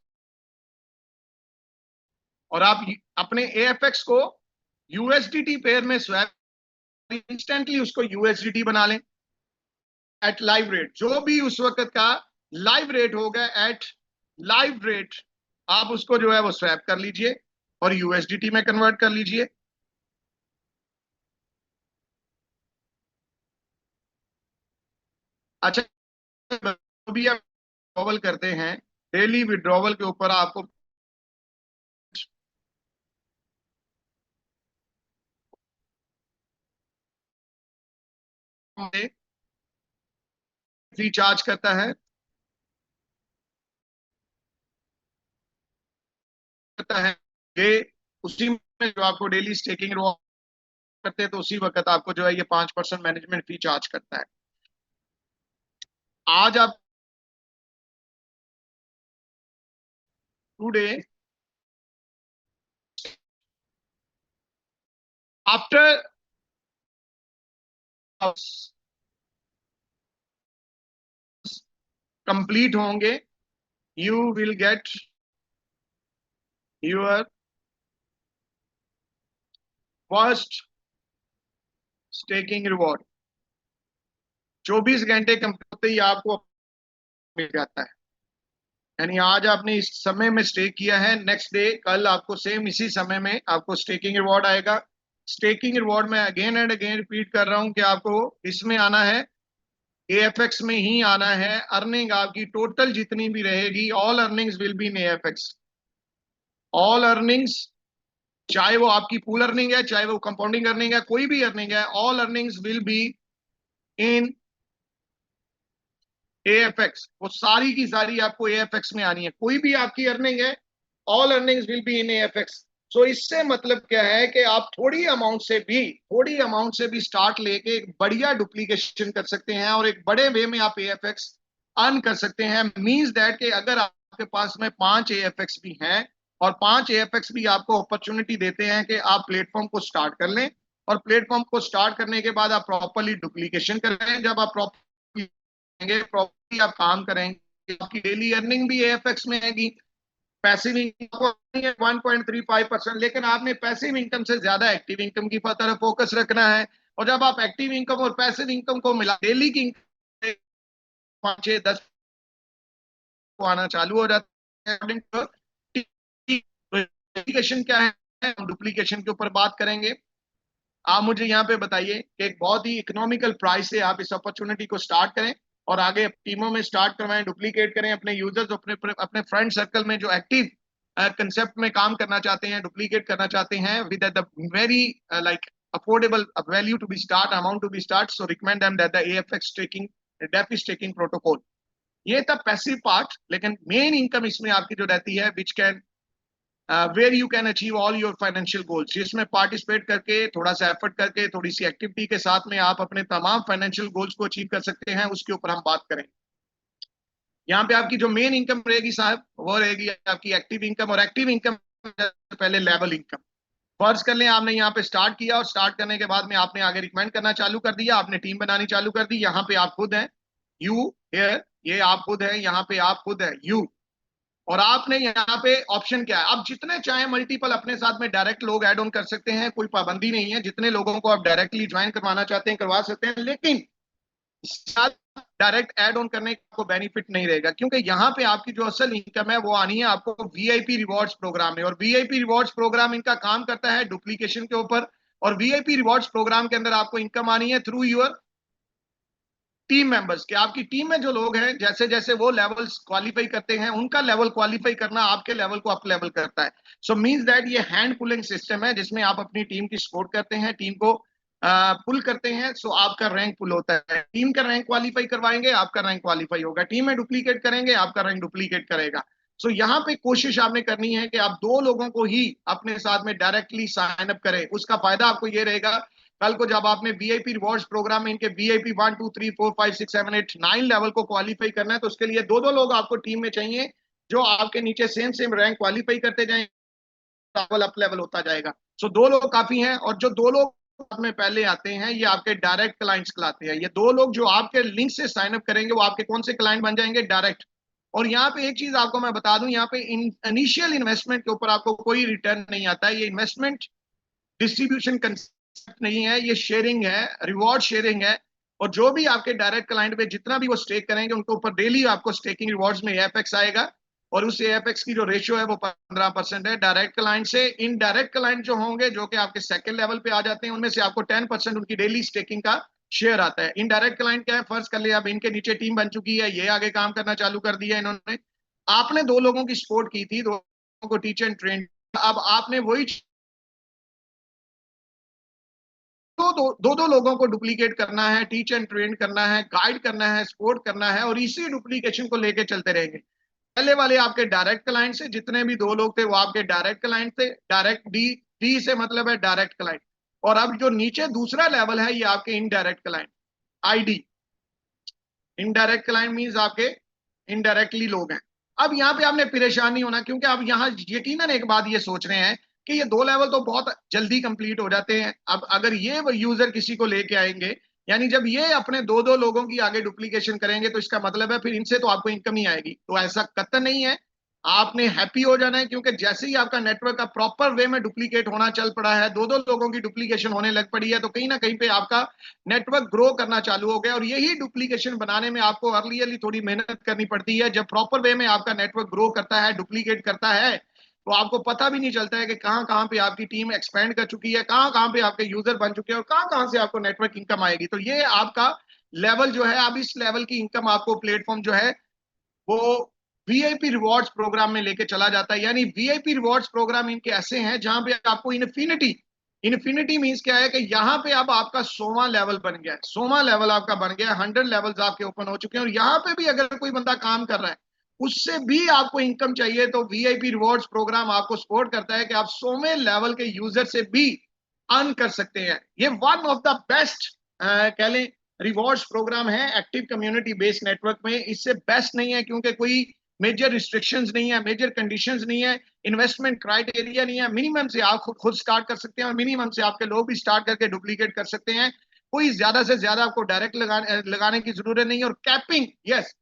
और आप अपने AFX को USDT पेयर में स्वैप, इंस्टेंटली उसको USDT बना लें एट लाइव रेट। जो भी उस वक्त का लाइव रेट होगा, एट लाइव रेट आप उसको जो है वो स्वैप कर लीजिए और USDT में कन्वर्ट कर लीजिए। अच्छा, जो भी आप विड्रॉवल करते हैं, डेली विड्रॉवल के ऊपर आपको फी चार्ज करता है ये उसी में जो आपको डेली स्टेकिंग करते हैं, तो उसी वक्त आपको जो है ये 5% मैनेजमेंट फी चार्ज करता है। आज आप टुडे आफ्टर कंप्लीट होंगे, you will get your first staking reward. 24 घंटे कंप्लीट होते ही आपको मिल जाता है। यानी आज आपने इस समय में स्टेक किया है, नेक्स्ट डे कल आपको सेम इसी समय में आपको स्टेकिंग रिवॉर्ड आएगा। स्टेकिंग रिवॉर्ड में अगेन एंड अगेन रिपीट कर रहा हूं कि आपको इसमें आना है, AFX में ही आना है। अर्निंग आपकी टोटल जितनी भी रहेगी, all earnings will be in AFX। All earnings, चाहे वो आपकी पूल अर्निंग है, चाहे वो कंपाउंडिंग अर्निंग है, कोई भी अर्निंग है, all earnings will be in AFX। वो सारी की सारी आपको AFX में आनी है। कोई भी आपकी अर्निंग है, all earnings will be in AFX। सो इससे मतलब क्या है कि आप थोड़ी अमाउंट से भी स्टार्ट लेके एक बढ़िया डुप्लीकेशन कर सकते हैं और एक बड़े वे में आप AFX अर्न कर सकते हैं। मींस दैट कि अगर आपके पास में 5 AFX भी हैं और 5 AFX भी आपको अपॉर्चुनिटी देते हैं कि आप प्लेटफॉर्म को स्टार्ट कर लें, और प्लेटफॉर्म को स्टार्ट करने के बाद आप प्रॉपरली डुप्लीकेशन करें। जब आप प्रॉपर्ली आप काम करेंगे, आपकी डेली अर्निंग भी AFX में आएगी। पैसिव इनकम 1.35%, लेकिन आपने पैसिव इनकम से ज्यादा एक्टिव इनकम की तरफ फोकस रखना है। और जब आप एक्टिव इनकम और पैसिव इनकम को मिला, डेली की 5-6-10 को आना चालू हो जाता है। डुप्लीकेशन क्या है, हम डुप्लीकेशन के ऊपर बात करेंगे। आप मुझे यहाँ पे बताइए कि एक बहुत ही इकोनॉमिकल प्राइस से आप इस अपॉर्चुनिटी को स्टार्ट करें और आगे टीमों में स्टार्ट करवाएं, डुप्लीकेट करें। अपने यूजर्स, अपने फ्रेंड सर्कल में जो एक्टिव कंसेप्ट में काम करना चाहते हैं, डुप्लीकेट करना चाहते हैं, with the very like affordable value to be start, amount to be start, so recommend them that the AFX staking, DeFi staking protocol. ये था पैसिव पार्ट, लेकिन मेन इनकम इसमें आपकी जो रहती है, which can where you can achieve all your financial goals. जिसमें participate करके, थोड़ा सा एफर्ट करके, थोड़ी सी एक्टिविटी के साथ में आप अपने तमाम फाइनेंशियल गोल्स को अचीव कर सकते हैं। उसके ऊपर हम बात करें। यहाँ पे आपकी जो मेन इनकम रहेगी साहब, वो रहेगी आपकी एक्टिव इनकम। और एक्टिव इनकम पहले लेवल इनकम। फर्ज कर लें आपने यहाँ पे स्टार्ट किया और स्टार्ट करने के बाद में आपने आगे रिकमेंड करना चालू कर दिया, आपने टीम बनानी चालू कर दी। यहाँ पे आप खुद हैं, यू हियर, ये आप खुद है, यहाँ पे आप खुद है, यू। और आपने यहाँ पे ऑप्शन क्या है, आप जितने चाहे मल्टीपल अपने साथ में डायरेक्ट लोग ऐड ऑन कर सकते हैं, कोई पाबंदी नहीं है। जितने लोगों को आप डायरेक्टली ज्वाइन करवाना चाहते हैं करवा सकते हैं, लेकिन साथ डायरेक्ट ऐड ऑन करने का आपको बेनिफिट नहीं रहेगा, क्योंकि यहाँ पे आपकी जो असल इनकम है वो आनी है आपको वीआईपी रिवॉर्ड्स प्रोग्राम में। और वीआईपी रिवॉर्ड्स प्रोग्राम इनका काम करता है डुप्लीकेशन के ऊपर। और वीआईपी रिवॉर्ड्स प्रोग्राम के अंदर आपको इनकम आनी है थ्रू योर टीम मेंबर्स के। आपकी टीम में जो लोग हैं, जैसे जैसे वो लेवल्स क्वालिफाई करते हैं, उनका लेवल क्वालिफाई करना आपके लेवल को अप लेवल करता है। सो मींस दैट ये हैंड पुलिंग सिस्टम है, जिसमें आप अपनी टीम की सपोर्ट करते हैं, टीम को पुल करते हैं, सो आपका रैंक पुल होता है। टीम का रैंक क्वालिफाई करवाएंगे, आपका रैंक क्वालिफाई होगा। टीम में डुप्लीकेट करेंगे, आपका रैंक डुप्लीकेट करेगा। सो यहाँ पे कोशिश आपने करनी है कि आप 2 लोगों को ही अपने साथ में डायरेक्टली साइन अप करें। उसका फायदा आपको ये रहेगा, कल को जब आपने वीआईपी रिवॉर्ड्स प्रोग्राम में इनके वीआईपी 1 2 3 4 5 6 7 8 9 लेवल को क्वालिफाई करना है, तो उसके लिए 2 लोग आपको टीम में चाहिए जो आपके नीचे सेम सेम रैंक क्वालिफाई करते जाएंगे, लेवल अप लेवल होता जाएगा। सो 2 लोग काफी हैं। और जो 2 लोग में पहले आते हैं, ये आपके डायरेक्ट क्लाइंट्स कहलाते हैं। ये 2 लोग जो आपके लिंक से साइन अप करेंगे, वो आपके कौन से क्लाइंट बन जाएंगे, डायरेक्ट। और यहाँ पे एक चीज आपको मैं बता दूं, यहाँ पे इनिशियल इन्वेस्टमेंट के ऊपर आपको कोई रिटर्न नहीं आता है। ये इन्वेस्टमेंट डिस्ट्रीब्यूशन कंसेप्ट नहीं है, ये शेयरिंग है, रिवॉर्ड शेयरिंग है। और जो भी आपके डायरेक्ट क्लाइंट पे जितना भी वो स्टेक करेंगे, उनके ऊपर डेली आपको स्टेकिंग रिवॉर्ड्स में एएफएक्स आएगा। और उस एएफएक्स की जो रेशियो है वो 15% है डायरेक्ट क्लाइंट से। इनडायरेक्ट क्लाइंट जो होंगे, जो कि आपके सेकंड लेवल पे आ जाते हैं, उनमें से आपको 10% उनकी डेली स्टेकिंग का शेयर आता है। इनडायरेक्ट क्लाइंट क्या है, फर्ज कर लिया अब इनके नीचे टीम बन चुकी है, ये आगे काम करना चालू कर दिया इन्होंने, आपने 2 लोगों की सपोर्ट की थी, 2 लोगों को टीच एंड ट्रेन, अब आपने वही दो लोगों को डुप्लीकेट करना है, टीच एंड ट्रेन करना है, गाइड करना है, सपोर्ट करना है, और इसी डुप्लीकेशन को लेके चलते रहेंगे। पहले वाले आपके डायरेक्ट क्लाइंट से जितने भी 2 लोग थे वो आपके डायरेक्ट क्लाइंट थे, डायरेक्ट डी से मतलब है डायरेक्ट क्लाइंट। और अब जो नीचे दूसरा लेवल है, ये आपके indirect client, ID. Indirect client means आपके इनडायरेक्टली लोग हैं। अब यहाँ पे आपने परेशान नहीं होना, क्योंकि आप यहाँ यकीनन एक बात ये सोच रहे हैं कि ये 2 लेवल तो बहुत जल्दी कंप्लीट हो जाते हैं। अब अगर ये यूजर किसी को लेके आएंगे, यानी जब ये अपने 2 लोगों की आगे डुप्लीकेशन करेंगे, तो इसका मतलब है फिर इनसे तो आपको इनकम ही आएगी। तो ऐसा कतई नहीं है, आपने हैप्पी हो जाना है, क्योंकि जैसे ही आपका नेटवर्क का प्रॉपर वे में डुप्लीकेट होना चल पड़ा है, 2 लोगों की डुप्लीकेशन होने लग पड़ी है, तो कहीं ना कहीं पे आपका नेटवर्क ग्रो करना चालू हो गया। और यही डुप्लीकेशन बनाने में आपको अर्ली थोड़ी मेहनत करनी पड़ती है। जब प्रॉपर वे में आपका नेटवर्क ग्रो करता है, डुप्लीकेट करता है, तो आपको पता भी नहीं चलता है कि कहां पे आपकी टीम एक्सपेंड कर चुकी है, कहां पे आपके यूजर बन चुके हैं, और कहां से आपको नेटवर्क इनकम आएगी। तो ये आपका लेवल जो है, अब इस लेवल की इनकम आपको प्लेटफॉर्म जो है वो वीआईपी रिवॉर्ड्स प्रोग्राम में लेके चला जाता है। यानी वीआईपी रिवॉर्ड्स प्रोग्राम इनके ऐसे हैं जहां पे आपको इन्फिनिटी मींस क्या है कि यहाँ पे अब आपका 100वां लेवल बन गया है, 100वां लेवल आपका बन गया है, 100 लेवल्स आपके ओपन हो चुके हैं। और यहाँ पे भी अगर कोई बंदा काम कर रहा है, उससे भी आपको इनकम चाहिए, तो वीआईपी रिवॉर्ड्स प्रोग्राम आपको सपोर्ट करता है कि आप 100वें लेवल के यूजर से भी अर्न कर सकते हैं। ये वन ऑफ द बेस्ट कह लें रिवॉर्ड्स प्रोग्राम है एक्टिव कम्युनिटी बेस्ड नेटवर्क में। इससे बेस्ट नहीं है, क्योंकि कोई मेजर रिस्ट्रिक्शंस नहीं है, मेजर कंडीशंस नहीं है, इन्वेस्टमेंट क्राइटेरिया नहीं है। मिनिमम से आप खुद स्टार्ट कर सकते हैं, और मिनिमम से आपके लोग भी स्टार्ट करके डुप्लीकेट कर सकते हैं। कोई ज्यादा से ज्यादा आपको डायरेक्ट लगाने की जरूरत नहीं है। और कैपिंग, यस,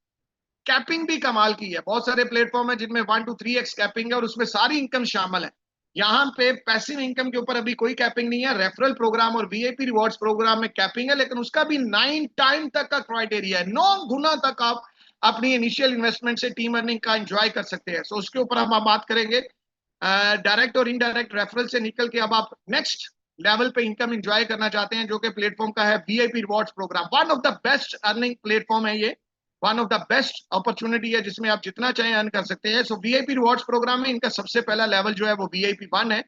कैपिंग भी कमाल की है। बहुत सारे प्लेटफॉर्म है जिनमें 1 to 3x कैपिंग है, और उसमें सारी इनकम शामिल है। यहाँ पे पैसिव इनकम के ऊपर अभी कोई कैपिंग नहीं है। रेफरल प्रोग्राम और वीआईपी रिवॉर्ड्स प्रोग्राम में कैपिंग है, लेकिन उसका भी 9 टाइम तक का क्राइटेरिया है। 9 गुना तक आप अपनी इनिशियल इन्वेस्टमेंट से टीम अर्निंग का एंजॉय कर सकते हैं। सो उसके ऊपर हम बात करेंगे। डायरेक्ट और इनडायरेक्ट रेफरल से निकल के अब आप नेक्स्ट लेवल पे इनकम एंजॉय करना चाहते हैं, जो कि प्लेटफॉर्म का है VIP rewards program. One of the best earning platform है ये, one of the best opportunity है, जिसमें आप जितना चाहे अर्न कर सकते हैं। सो वीआईपी रिवॉर्ड्स प्रोग्राम में इनका सबसे पहला लेवल जो है वो वीआईपी 1 है।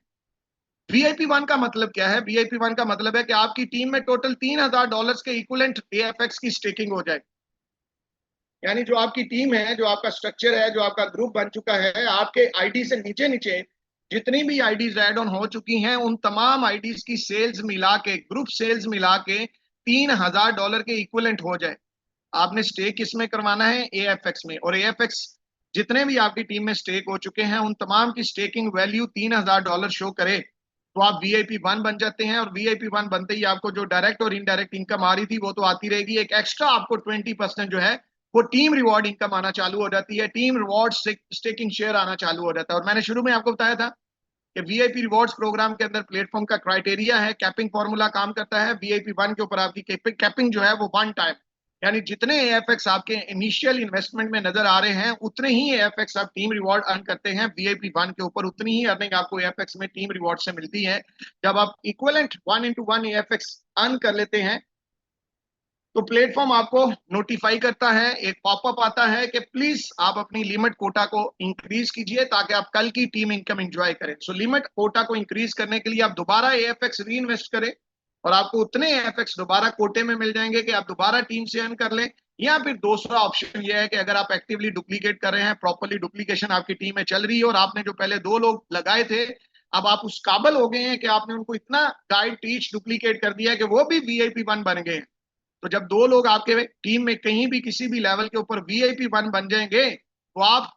वीआईपी 1 का मतलब क्या है? वीआईपी 1 का मतलब है कि आपकी टीम में टोटल $3000 के इक्विवेलेंट एएफएक्स की स्टेकिंग हो जाए। यानी जो आपकी टीम है, जो आपका स्ट्रक्चर है, जो आपका ग्रुप बन चुका है, आपके आईडी से नीचे नीचे जितनी भी आईडीज ऐड ऑन हो चुकी हैं, उन तमाम आईडीज की सेल्स मिला के, ग्रुप सेल्स मिला के $3000 के इक्विवेलेंट हो जाए। आपने स्टेक किसमें करवाना है? एएफएक्स में। और एएफएक्स जितने भी आपकी टीम में स्टेक हो चुके हैं, उन तमाम की स्टेकिंग वैल्यू $3000 शो करे, तो आप वीआईपी 1 बन जाते हैं। और वीआईपी 1 बनते ही आपको जो डायरेक्ट और इनडायरेक्ट इनकम आ रही थी वो तो आती रहेगी, एक एक्स्ट्रा आपको 20% जो है वो टीम रिवॉर्ड इनकम आना चालू हो जाती है, टीम रिवॉर्ड स्टेकिंग शेयर आना चालू हो जाता है। और मैंने शुरू में आपको बताया था कि वीआईपी रिवॉर्ड्स प्रोग्राम के अंदर प्लेटफॉर्म का क्राइटेरिया है, कैपिंग फॉर्मूला काम करता है। वीआईपी 1 के ऊपर आपकी कैपिंग जो है वो 1 टाइम, यानी जितने एएफएक्स आपके इनिशियल इन्वेस्टमेंट में नजर आ रहे हैं उतने ही एएफएक्स आप टीम रिवॉर्ड अर्न करते हैं वीआईपी 1 के ऊपर, उतनी ही अर्निंग आपको एएफएक्स में टीम रिवॉर्ड से मिलती है। जब आप इक्विवेलेंट 1:1 एएफएक्स अर्न कर लेते हैं तो प्लेटफॉर्म आपको नोटिफाई करता है, एक पॉपअप आता है कि प्लीज आप अपनी लिमिट कोटा को इंक्रीज कीजिए ताकि आप कल की टीम इनकम एंजॉय करें। सो लिमिट कोटा को इंक्रीज करने के लिए आप दोबारा एएफएक्स री इन्वेस्ट करें और आपको उतने एएफएक्स दोबारा कोटे में मिल जाएंगे कि आप दोबारा टीम से अर्न कर लें। या फिर दूसरा ऑप्शन यह है कि अगर आप एक्टिवली डुप्लीकेट कर रहे हैं, प्रॉपरली डुप्लीकेशन आपकी टीम में चल रही है और आपने जो पहले 2 लोग लगाए थे अब आप उस काबिल हो गए हैं कि आपने उनको इतना गाइड टीच डुप्लीकेट कर दिया है कि वो भी वीआईपी 1 बन गए हैं। तो जब 2 लोग आपके टीम में कहीं भी किसी भी लेवल के ऊपर वीआईपी 1 बन जाएंगे तो आप,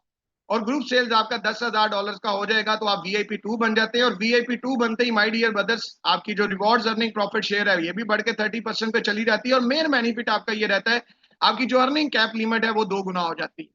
और ग्रुप सेल्स आपका $10,000 का हो जाएगा तो आप वीआईपी 2 बन जाते हैं। और वीआईपी 2 बनते ही माय डियर ब्रदर्स आपकी जो रिवॉर्ड्स अर्निंग प्रॉफिट शेयर है ये भी बढ़ के 30% पे चली जाती है। और मेन बेनिफिट आपका ये रहता है आपकी जो अर्निंग कैप लिमिट है वो 2 गुना हो जाती है।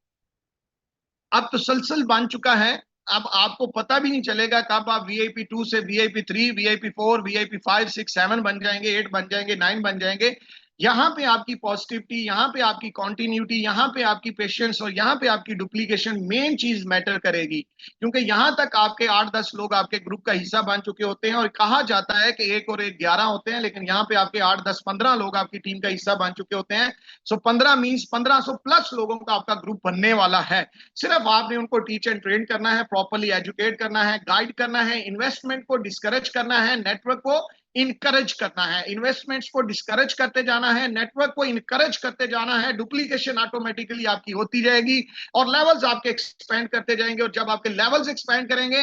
अब तो सलसल बन चुका है, अब आपको पता भी नहीं चलेगा कब आप वीआईपी 2 से वीआईपी 3, वीआईपी 4, वीआईपी 5, 6, 7 बन जाएंगे, 8 बन जाएंगे, 9 बन जाएंगे। यहाँ पे आपकी पॉजिटिविटी, यहाँ पे आपकी कॉन्टिन्यूटी, यहाँ पे आपकी पेशेंस और यहाँ पे आपकी डुप्लीकेशन मेन चीज मैटर करेगी। क्योंकि यहाँ तक आपके 8-10 लोग आपके ग्रुप का हिस्सा बन चुके होते हैं और कहा जाता है कि 1 और 1 11 होते हैं, लेकिन यहाँ पे आपके 8-10-15 लोग आपकी टीम का हिस्सा बन चुके होते हैं। सो 15 मीन्स 1500 प्लस लोगों का आपका ग्रुप बनने वाला है। सिर्फ आपने उनको टीच एंड ट्रेन करना है, प्रॉपरली एजुकेट करना है, गाइड करना है, इन्वेस्टमेंट को डिस्करेज करना है, नेटवर्क को इनकरेज करना है, इन्वेस्टमेंट्स को डिस्करेज करते जाना है, नेटवर्क को इनकरेज करते जाना है। डुप्लीकेशन ऑटोमेटिकली आपकी होती जाएगी और लेवल्स आपके एक्सपेंड करते जाएंगे। और जब आपके लेवल्स एक्सपेंड करेंगे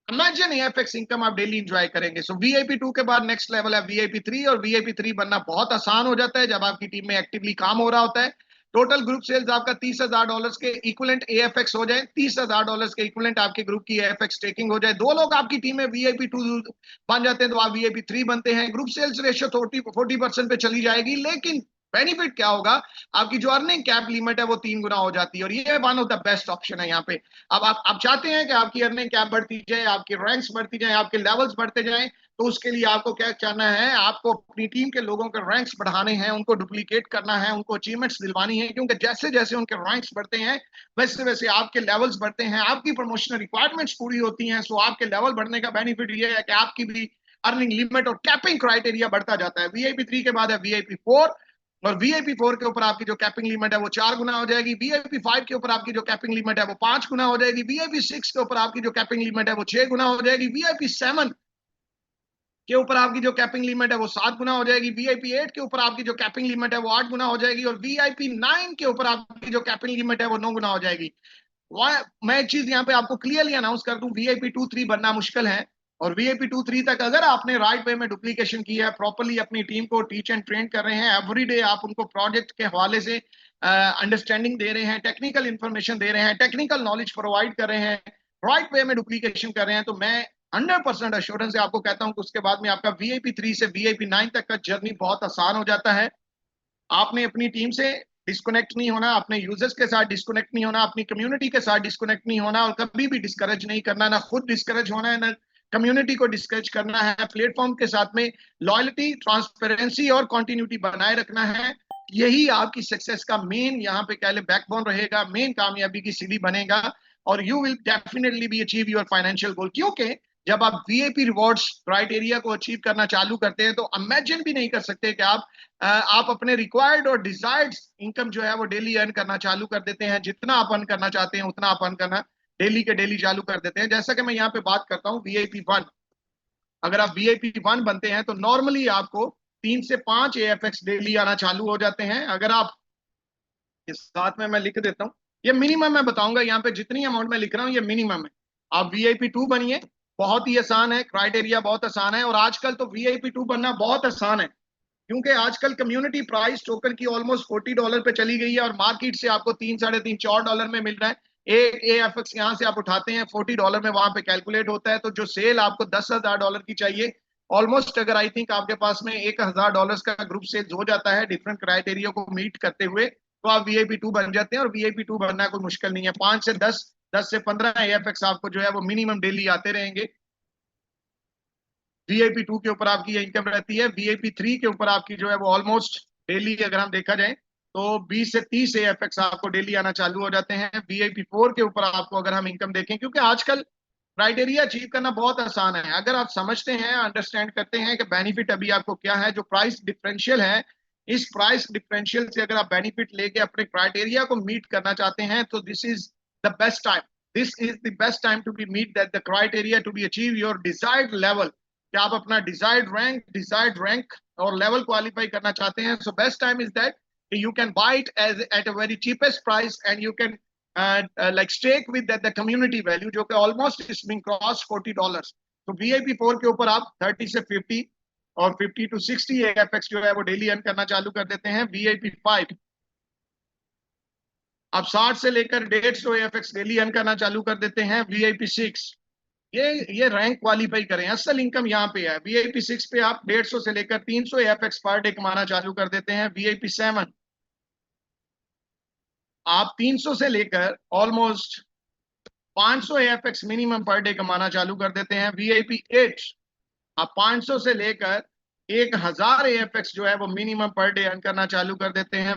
इमेजिन एएफएक्स इनकम आप डेली एंजॉय करेंगे। सो वीआईपी 2 के बाद नेक्स्ट लेवल है वीआईपी 3 और वीआईपी 3 बनना बहुत आसान हो जाता है जब आपकी टीम में एक्टिवली काम हो रहा होता है। टोटल ग्रुप सेल्स आपका $30,000 के इक्विवेलेंट एएफएक्स हो जाए, $30,000 के इक्विवेलेंट आपके ग्रुप की एएफएक्स टेकिंग हो जाए, 2 लोग आपकी टीम में वीआईपी 2 बन जाते हैं तो आप वीआईपी 3 बनते हैं। ग्रुप सेल्स रेशियो 40% पे चली जाएगी, लेकिन बेनिफिट क्या होगा आपकी जो अर्निंग कैप लिमिट है वो 3 गुना हो जाती है और ये one of the best option है यहाँ पे। अब आप चाहते हैं कि आपकी अर्निंग कैप बढ़ती जाए, आपकी रैंक्स बढ़ती जाए, आपके लेवल्स बढ़ते जाएं, तो उसके लिए आपको क्या करना है, आपको अपनी टीम के लोगों के रैंक्स बढ़ाने हैं, उनको डुप्लीकेट करना है, उनको अचीवमेंट्स दिलवानी है। क्योंकि जैसे जैसे उनके रैंक्स बढ़ते हैं वैसे वैसे आपके लेवल्स बढ़ते हैं, आपकी प्रमोशनल रिक्वायरमेंट्स पूरी होती हैं। सो आपके लेवल बढ़ने का बेनिफिट ये है कि आपकी भी अर्निंग लिमिट और कैपिंग क्राइटेरिया बढ़ता जाता है। वीआईपी 3 के बाद है वीआईपी 4 और वीआईपी 4 के ऊपर आपकी जो कैपिंग लिमिट है वो 4 गुना हो जाएगी। वीआईपी 5 के ऊपर आपकी जो कैपिंग लिमिट है वो 5 गुना हो जाएगी। वीआईपी 6 के ऊपर आपकी जो कैपिंग लिमिट है वो 6 गुना हो जाएगी। वीआईपी 7 के ऊपर आपकी जो कैपिंग लिमिट है वो 7 गुना हो जाएगी। वीआईपी 8 के ऊपर आपकी जो कैपिंग लिमिट है वो 8 गुना हो जाएगी और वीआईपी 9 के ऊपर आपकी जो कैपिंग लिमिट है वो 9 गुना हो जाएगी। मैं एक चीज यहाँ पे आपको क्लियरली अनाउंस कर दूं, वीआईपी 2-3 बनना मुश्किल है और वीआईपी 2-3 तक अगर आपने राइट वे में डुप्लीकेशन किया है, प्रॉपर्ली अपनी टीम को टीच एंड ट्रेन कर रहे हैं, एवरीडे आप उनको प्रोजेक्ट के हवाले से अंडरस्टैंडिंग दे रहे हैं, टेक्निकल इंफॉर्मेशन दे रहे हैं, टेक्निकल नॉलेज प्रोवाइड कर रहे हैं, राइट वे में डुप्लीकेशन कर रहे हैं, तो मैं 100% अश्योरेंस से आपको कहता हूं कि उसके बाद में आपका वीआईपी 3 से वीआईपी 9 तक का जर्नी बहुत आसान हो जाता है। आपने अपनी टीम से डिस्कनेक्ट नहीं होना, अपने यूजर्स के साथ डिस्कनेक्ट नहीं होना, अपनी कम्युनिटी के साथ डिस्कनेक्ट नहीं होना और कभी भी डिस्करेज नहीं करना, ना खुद डिस्करेज होना है, ना कम्युनिटी को डिस्करेज करना है। प्लेटफॉर्म के साथ में लॉयल्टी, ट्रांसपेरेंसी और कंटिन्यूटी बनाए रखना है। यही आपकी सक्सेस का मेन यहाँ पे कह ले बैकबोन रहेगा, मेन कामयाबी की सीढ़ी बनेगा और you will definitely be achieve your financial goal. क्योंकि जब आप वीआईपी रिवॉर्ड्स क्राइटेरिया को अचीव करना चालू करते हैं तो इमेजिन भी नहीं कर सकते कि आप अपने रिक्वायर्ड और डिजायर्ड इनकम जो है वो डेली अर्न करना चालू कर देते हैं। जितना आप अर्न करना चाहते हैं उतना आप अर्न करना डेली के डेली चालू कर देते हैं। जैसा कि मैं यहाँ पे बात करता हूँ वीआईपी 1, अगर आप वीआईपी 1 बनते हैं तो नॉर्मली आपको 3 से 5 एएफएक्स डेली आना चालू हो जाते हैं। अगर आप इस साथ में मैं लिख देता हूँ, ये मिनिमम मैं बताऊंगा, यहाँ पे जितनी अमाउंट मैं लिख रहा हूँ ये मिनिमम है। आप वीआईपी 2 बनिए, बहुत ही आसान है, क्राइटेरिया बहुत आसान है और आजकल तो वीआईपी 2 बनना बहुत आसान है क्योंकि आजकल कम्युनिटी प्राइस टोकन की ऑलमोस्ट $40 पे चली गई है और मार्केट से आपको $3-3.5-4 में मिल रहा है। एक एएफएक्स यहाँ से आप उठाते हैं $40 में वहां पे कैलकुलेट होता है, तो जो सेल आपको $10,000 की चाहिए ऑलमोस्ट अगर आई थिंक आपके पास में $1,000 का ग्रुप सेल्स हो जाता है डिफरेंट क्राइटेरिया को मीट करते हुए, तो आप VIP2 बन जाते हैं, और VIP2 बनना कोई मुश्किल नहीं है। 5 से 10, 10 से 15 AFX आपको जो है वो मिनिमम डेली आते रहेंगे। VIP2 के ऊपर आपकी ये इनकम रहती है। VIP3 के ऊपर आपकी जो है वो ऑलमोस्ट डेली अगर हम देखा जाए तो 20 से 30 AFX आपको डेली आना चालू हो जाते हैं। VIP4 के ऊपर आपको अगर हम इनकम देखें, क्योंकि आजकल क्राइटेरिया अचीव करना बहुत आसान है, अगर आप समझते हैं, अंडरस्टैंड करते हैं कि बेनिफिट अभी आपको क्या है, जो प्राइस डिफरेंशियल है, इस प्राइस डिफरेंशियल से अगर आप बेनिफिट लेके अपने क्राइटेरिया को मीट करना चाहते हैं, तो this is the best time, this is the best time to be meet that the criteria to be achieve your desired level, कि आप अपना डिजायर्ड रैंक और लेवल क्वालिफाई करना चाहते हैं। So best time is that you can buy it as at a very cheapest price, and you can like stake with the community value, जो कि almost is being crossed $40। तो VIP4 के ऊपर आप 30 से 50 और 50 to 60 AFX जो है वो डेली अर्न करना चालू कर देते हैं। VIP5 आप 60 से लेकर 150 AFX डेली अर्न करना चालू कर देते हैं। VIP6 ये रैंक क्वालिफाई करें, असल इनकम यहाँ पे है। VIP6 पे आप 150 से लेकर 300 AFX पर डे कमाना चालू कर देते हैं। VIP7 आप 300 से लेकर almost 500 AFX minimum per day कमाना चालू कर देते हैं। VIP8 आप 500 से लेकर 1000 AFX जो है वो मिनिमम पर डे अर्न करना चालू कर देते हैं।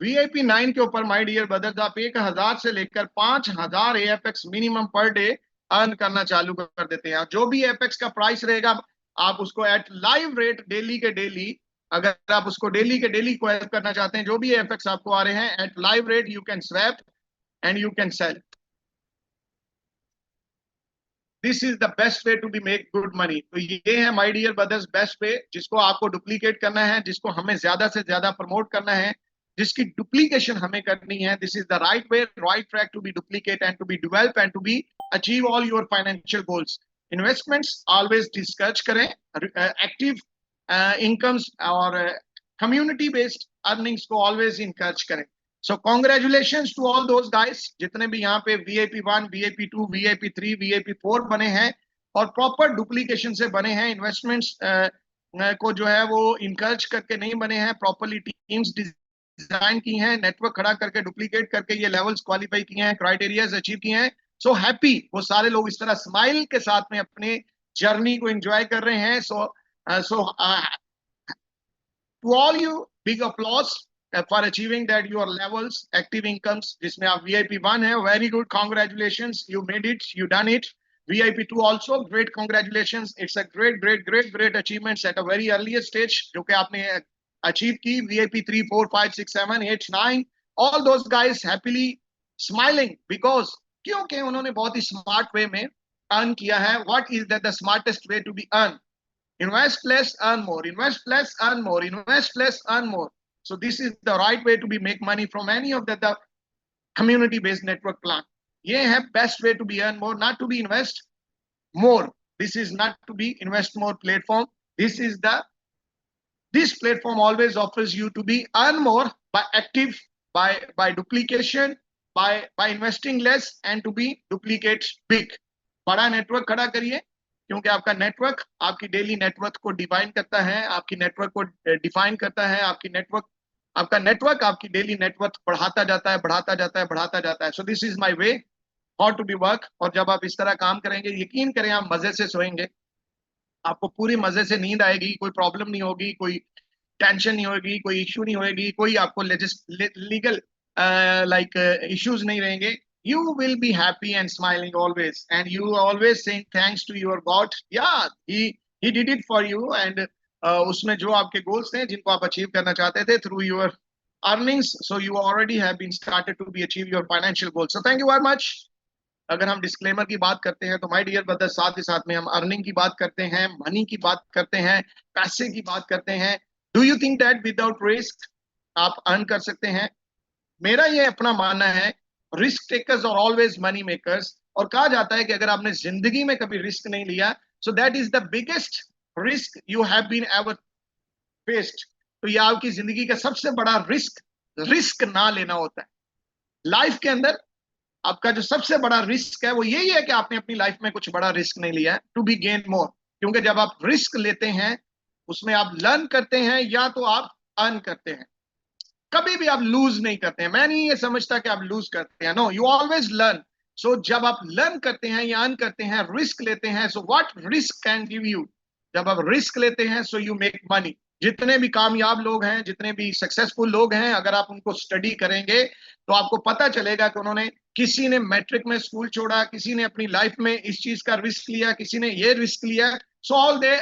VIP9 के ऊपर माय डियर ब्रदर्स आप 1000 से लेकर 5000 AFX minimum per day earn करना चालू कर देते हैं। जो भी AFX का प्राइस रहेगा आप उसको एट लाइव रेट डेली के डेली, अगर आप उसको डेली के डेली को हेल्प करना चाहते हैं, जो भी AFX आपको आ रहे हैं at live rate you can swap and you can sell. This is the best way to be make good money. तो ये है my dear brothers best way, जिसको आपको डुप्लीकेट करना है, जिसको हमें ज्यादा से ज्यादा प्रमोट करना है, जिसकी डुप्लीकेशन हमें करनी है। This is the right way, right track to be duplicate and to be develop and to be achieve all your financial goals. Investments always discuss करें, एक्टिव इनकम्स और कम्युनिटी बेस्ड अर्निंग्स को always encourage करें। So congratulations to all those guys जितने भी यहाँ पे VIP1, VIP2, VIP3, VIP4 बने हैं और प्रॉपर डुप्लीकेशन से बने हैं। इन्वेस्टमेंट्स को जो है वो इनकरेज करके नहीं बने हैं, प्रॉपरली टीम्स डिजाइन की हैं, नेटवर्क खड़ा करके डुप्लीकेट करके ये लेवल्स क्वालिफाई किए हैं, क्राइटेरियाज अचीव किए हैं। सो हैप्पी वो सारे लोग इस तरह स्माइल के साथ में अपने जर्नी को एंजॉय कर रहे हैं। So to all you big applause for achieving that your levels active incomes, जिसमें आप VIP1 है, very good, congratulations, you made it, you done it. VIP2 also great congratulations, it's a great achievements at a very earlier stage जो कि आपने achieve की। VIP3, 4, 5, 6, 7, 8, 9 all those guys happily smiling because क्योंकि उन्होंने बहुत ही smart way में earn किया है। What is that the smartest way to be earn? Invest less, earn more, invest less, earn more, invest less, earn more. So this is the right way to be make money from any of the community based network plan. ये है best way to be earn more, not to be invest more. This is not to be invest more platform. This platform always offers you to be earn more by active, by duplication, by investing less and to be duplicate big. बड़ा network खड़ा करिए क्योंकि आपका network आपकी daily network को define करता है, आपकी नेटवर्क को डिफाइन करता है, आपका नेटवर्क आपकी डेली नेटवर्क बढ़ाता जाता है, बढ़ाता जाता है, बढ़ाता जाता है। So this is my way how to be work. और जब आप इस तरह काम करेंगे, यकीन करें आप मजे से सोएंगे, आपको पूरी मजे से नींद आएगी, कोई प्रॉब्लम नहीं होगी, कोई टेंशन नहीं होगी, कोई इश्यू नहीं होगी, कोई आपको लीगल लाइक इश्यूज नहीं रहेंगे। You will be happy and smiling always, and you always saying thanks to your God. Yeah, he did it for you, and उसमें जो आपके goals थे जिनको आप achieve करना चाहते थे through your earnings, so you already have been started to be achieve your financial goals. So thank you very much. अगर हम डिस्क्लेमर की बात करते हैं तो माय डियर ब्रदर साथ ही साथ में हम अर्निंग की बात करते हैं, मनी की बात करते हैं, पैसे की बात करते हैं। Do you think that without risk आप अर्न कर सकते हैं? मेरा ये अपना मानना है, रिस्क टेकर्स और ऑलवेज मनी मेकर्स। और कहा जाता है कि अगर आपने जिंदगी में कभी रिस्क नहीं लिया, so that is the biggest risk you have been ever faced. तो ये आपकी जिंदगी का सबसे बड़ा रिस्क ना लेना होता है। लाइफ के अंदर आपका जो सबसे बड़ा रिस्क है वो यही है कि आपने अपनी लाइफ में कुछ बड़ा रिस्क नहीं लिया है, टू बी गेन मोर। क्योंकि जब आप रिस्क लेते हैं उसमें आप लर्न करते हैं या तो आप अर्न करते हैं। कभी भी आप लूज नहीं करते हैं। मैं नहीं ये समझता कि आप लूज करते हैं, नो, यू ऑलवेज लर्न। सो जब आप लर्न करते हैं या अर्न करते हैं, रिस्क लेते हैं, so what risk can give you, जब आप रिस्क लेते हैं सो यू मेक मनी। जितने भी कामयाब लोग हैं, जितने भी सक्सेसफुल लोग हैं, अगर आप उनको स्टडी करेंगे तो आपको पता चलेगा कि उन्होंने, किसी ने मैट्रिक में स्कूल छोड़ा, किसी ने अपनी लाइफ में इस चीज का रिस्क लिया, किसी ने ये रिस्क लिया, सो ऑल दे,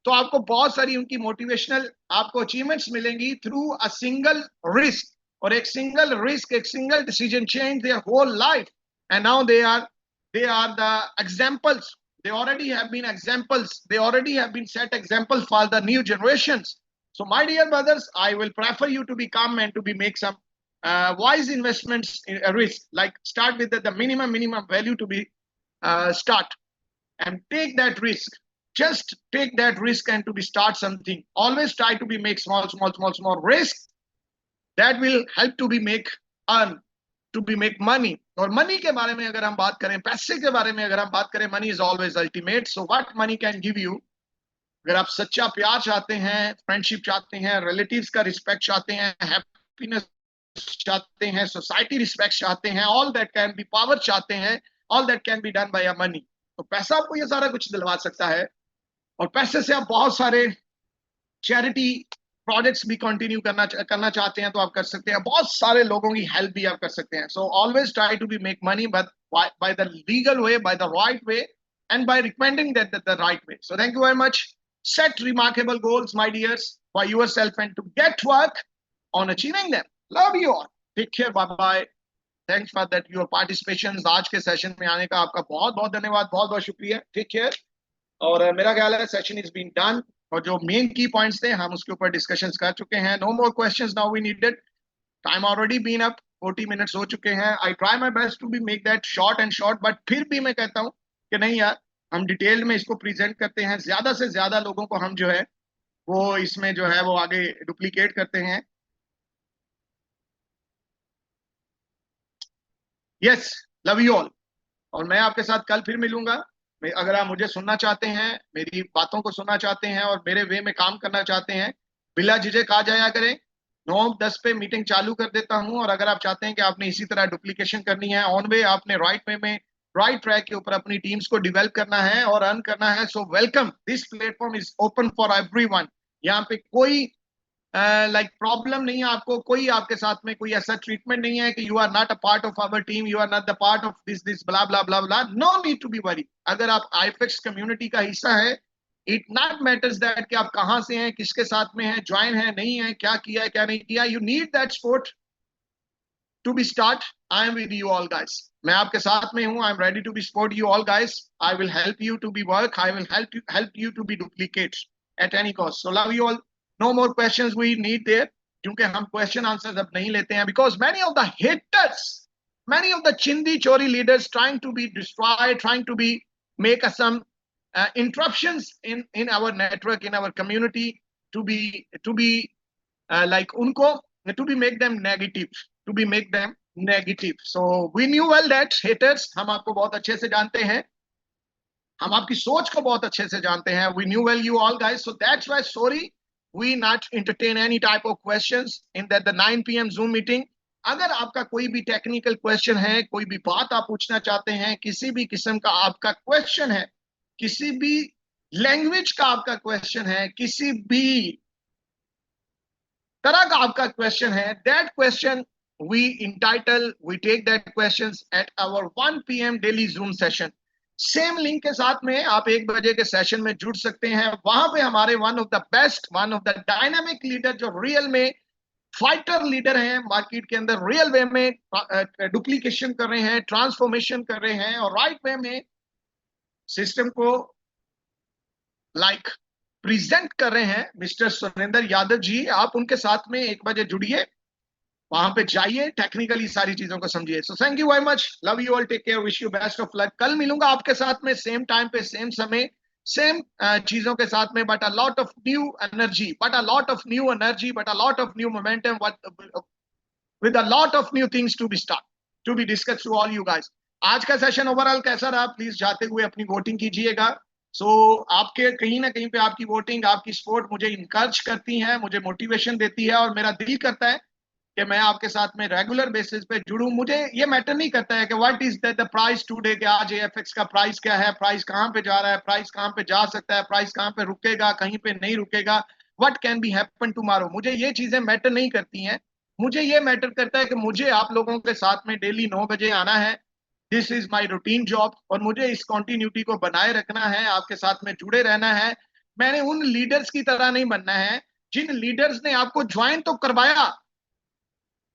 तो आपको बहुत सारी उनकी मोटिवेशनल आपको अचीवमेंट्स मिलेंगी थ्रू अ सिंगल रिस्क। और एक सिंगल रिस्क, एक single decision change their whole life, and now they are the examples, they already have been examples, they already have been set examples for the new generations. So my dear brothers, I will prefer you to be calm and to be make some wise investments in a risk, like start with the minimum value to be start, and take that risk, just take that risk and to be start something. Always try to be make small risk that will help to be make earn, to be make money. और money के बारे में अगर हम बात करें, पैसे के बारे में अगर हम बात करें, money is always ultimate. So what money can give you, अगर आप सच्चा प्यार चाहते हैं, फ्रेंडशिप चाहते हैं, रिलेटिव्स का रिस्पेक्ट चाहते हैं, हैप्पीनेस चाहते हैं, सोसाइटी रिस्पेक्ट चाहते हैं, all that can be power चाहते हैं, all that can be done by money. तो पैसा आपको ये सारा कुछ दिलवा सकता है, और पैसे से आप बहुत सारे चैरिटी प्रोजेक्ट्स भी कंटिन्यू करना चाहते हैं तो आप कर सकते हैं, बहुत सारे लोगों की हेल्प भी आप कर सकते हैं। So always try to be make money, but by the legal way, by the right way, and by recommending that the right way. So thank you very much. Set remarkable goals, my dears, for yourself and to get work on achieving them. Love you all. Take care. Bye bye. Thanks for that your participation. आज के session में आने का आपका बहुत बहुत धन्यवाद, बहुत बहुत शुक्रिया। Take care. और मेरा ख्याल है सेशन इज बीन डन, और जो मेन की पॉइंट्स थे हम उसके ऊपर डिस्कशंस कर चुके हैं। No more questions now we needed, time already been up, 40 minutes हो चुके हैं। I try my best to be make that short and short, but फिर भी मैं कहता हूं कि नहीं यार, हम डिटेल में इसको प्रेजेंट करते हैं, ज्यादा से ज्यादा लोगों को हम जो है वो इसमें जो है वो आगे डुप्लीकेट करते हैं। यस, लव यू ऑल, और मैं आपके साथ कल फिर मिलूंगा। अगर आप मुझे सुनना चाहते हैं, मेरी बातों को सुनना चाहते हैं और मेरे वे में काम करना चाहते हैं, बिला झिझक आ जाया करें। 9:10 पे मीटिंग चालू कर देता हूं, और अगर आप चाहते हैं कि आपने इसी तरह डुप्लीकेशन करनी है, ऑन वे आपने राइट वे में, राइट ट्रैक के ऊपर अपनी टीम्स को डेवलप करना है और अर्न करना है, so welcome. This platform is open for everyone. यहाँ पे कोई लाइक प्रॉब्लम नहीं है आपको, कोई आपके साथ में कोई ऐसा ट्रीटमेंट नहीं है कि you are not a part of our team, you are not the part of this blah blah blah blah. No need to be worry. अगर आप आईफेक्स कम्युनिटी का हिस्सा है, इट नॉट मैटर्स दैट कि आप कहां से हैं, किसके साथ में हैं, ज्वाइन है नहीं है, क्या किया है क्या नहीं किया, you need that support to be start. I am with you all guys, मैं आपके साथ में हूं, I am ready to be support you all guys. I will help you to be work, I will help you to be duplicate at any cost. So love you all. No more questions we need there, क्योंकि हम question answer अब नहीं लेते हैं, because many of the haters, many of the chindi chori leaders trying to be destroyed, trying to be make us some interruptions in our network, in our community, to be like unko, to be make them negative, to be make them negative. So we knew well that haters, हम आपको बहुत अच्छे से जानते हैं, हम आपकी सोच को बहुत अच्छे से जानते हैं। We knew well you all guys, so that's why sorry we not entertain any type of questions in that the 9 PM Zoom meeting. अगर आपका कोई भी टेक्निकल क्वेश्चन है, कोई भी बात आप पूछना चाहते हैं, किसी भी किस्म का आपका क्वेश्चन है, किसी भी लैंग्वेज का आपका क्वेश्चन है, किसी भी तरह का आपका क्वेश्चन है, that question we take that questions at our 1 PM daily Zoom session. Same link के साथ में आप 1 बजे के सेशन में जुड़ सकते हैं। वहां पे हमारे one of the best, one of the dynamic leader, जो रियल में फाइटर लीडर हैं मार्केट के अंदर, रियल वे में डुप्लीकेशन कर रहे हैं, ट्रांसफॉर्मेशन कर रहे हैं और राइट वे में सिस्टम को लाइक प्रेजेंट कर रहे हैं, मिस्टर सुरेंद्र यादव जी। आप उनके साथ में 1 बजे जुड़िए, वहां पे जाइए, टेक्निकली सारी चीजों को समझिए। So thank you very much, love you all, take care, wish you best of luck. कल मिलूंगा आपके साथ में सेम टाइम पे, सेम समय, सेम चीजों के साथ में, but a lot of new energy, but a lot of new energy, but a lot of new momentum, with a lot of new things to be start, to be discuss to all you guys. आज का session overall कैसा रहा, please जाते हुए अपनी voting कीजिएगा। सो आपके कहीं ना कहीं पे आपकी वोटिंग, आपकी सपोर्ट मुझे इंकरेज करती है, मुझे मोटिवेशन देती है, और मेरा दिल करता है कि मैं आपके साथ में रेगुलर बेसिस पे जुड़ूं। मुझे ये मैटर नहीं करता है कि what is the price today, कि आज एएफएक्स का प्राइस क्या है, प्राइस कहां पे जा रहा है, प्राइस कहां पे जा सकता है, प्राइस कहां पे रुकेगा, कहीं पे नहीं रुकेगा, what can be happen tomorrow. मुझे ये चीजें मैटर नहीं करती हैं। मुझे ये मैटर करता है कि मुझे आप लोगों के साथ में डेली 9 बजे आना है। This is my routine job, और मुझे इस कॉन्टिन्यूटी को बनाए रखना है, आपके साथ में जुड़े रहना है। मैंने उन लीडर्स की तरह नहीं बनना है जिन लीडर्स ने आपको ज्वाइन तो करवाया,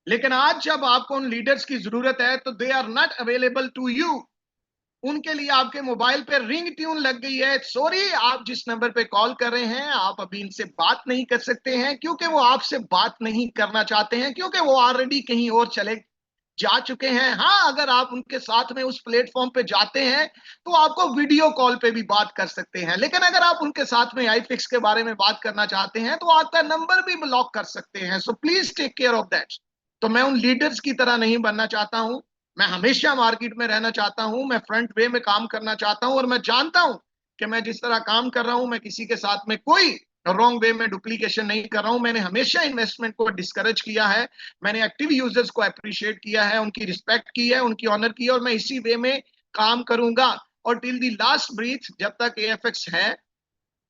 लेकिन आज जब आपको उन लीडर्स की जरूरत है तो they are not available to you. उनके लिए आपके मोबाइल पे रिंग ट्यून लग गई है, सॉरी आप जिस नंबर पे कॉल कर रहे हैं आप अभी इनसे बात नहीं कर सकते हैं, क्योंकि वो आपसे बात नहीं करना चाहते हैं, क्योंकि वो ऑलरेडी कहीं और चले जा चुके हैं। हाँ, अगर आप उनके साथ में उस प्लेटफॉर्म पे जाते हैं तो आपको वीडियो कॉल पे भी बात कर सकते हैं, लेकिन अगर आप उनके साथ में iFix के बारे में बात करना चाहते हैं तो आपका नंबर भी ब्लॉक कर सकते हैं। So please take care of that. तो मैं उन लीडर्स की तरह नहीं बनना चाहता हूं। मैं हमेशा मार्केट में रहना चाहता हूं, मैं फ्रंट वे में काम करना चाहता हूं, और मैं जानता हूं कि मैं जिस तरह काम कर रहा हूं मैं किसी के साथ में कोई रॉन्ग वे में डुप्लीकेशन नहीं कर रहा हूं। मैंने हमेशा इन्वेस्टमेंट को डिस्करेज किया है, मैंने एक्टिव यूजर्स को अप्रिशिएट किया है, उनकी रिस्पेक्ट की है, उनकी ऑनर की है, और मैं इसी वे में काम करूंगा। और टिल द लास्ट ब्रीथ जब तक एएफएक्स है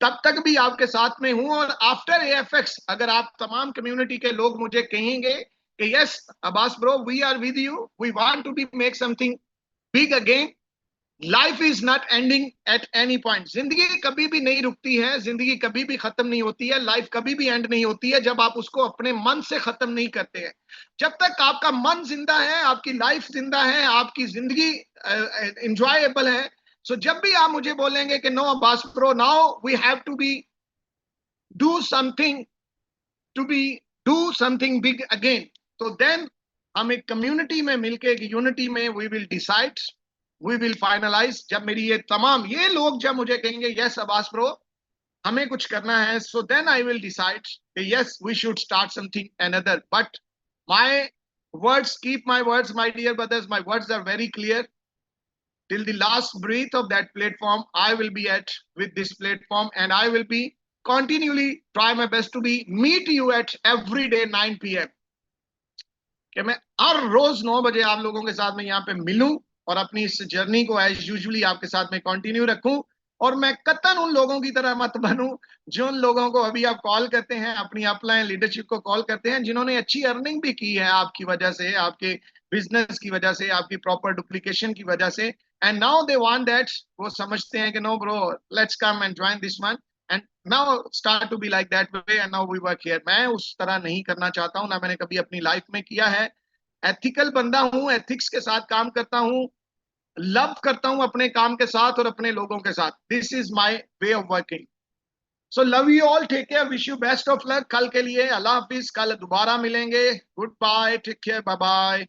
तब तक भी आपके साथ में हूं। और आफ्टर एएफएक्स अगर आप तमाम कम्युनिटी के लोग मुझे कहेंगे कि yes Abbas bro we are with you, we want to be make something big again, life is not ending at any point. जिंदगी कभी भी नहीं रुकती है, जिंदगी कभी भी खत्म नहीं होती है, लाइफ कभी भी एंड नहीं होती है जब आप उसको अपने मन से खत्म नहीं करते हैं। जब तक आपका मन जिंदा है आपकी लाइफ जिंदा है, आपकी जिंदगी एंजॉयबल है। सो जब भी आप मुझे बोलेंगे कि no Abbas bro now we have to be do something to be do something big again, तो देन हम एक कम्युनिटी में मिलके एक यूनिटी में we will decide, we will finalize. जब मेरी ये लोग जब मुझे कहेंगे यस अब्बास ब्रो हमें कुछ करना है, so then I will decide yes we should start something another. But my words, keep my words my dear brothers, my words are very clear. Till the last breath of that platform, I will be at with this platform, and I will be continually try my best to be meet you at every day 9 p.m. कि मैं हर रोज 9 बजे आप लोगों के साथ में यहाँ पे मिलूं और अपनी इस जर्नी को एज यूजुअली आपके साथ में कंटिन्यू रखूं। और मैं कतन उन लोगों की तरह मत बनूं जो उन लोगों को अभी आप कॉल करते हैं, अपनी अपलाइन लीडरशिप को कॉल करते हैं, जिन्होंने अच्छी अर्निंग भी की है आपकी वजह से, आपके बिजनेस की वजह से, आपकी प्रॉपर डुप्लीकेशन की वजह से, and now they want that, वो समझते हैं कि no bro let's come and join this one and now start to be like that way and now we work here. मैं उस तरह नहीं करना चाहता हूं, ना मैंने कभी अपनी लाइफ में किया है। एथिकल बंदा हूं, एथिक्स के साथ काम करता हूं, लव करता हूं अपने काम के साथ और अपने लोगों के साथ। This is my way of working. So love you all, take care, wish you best of luck कल के लिए। अल्लाह हाफिज, कल दोबारा मिलेंगे। Good bye, take care, bye bye.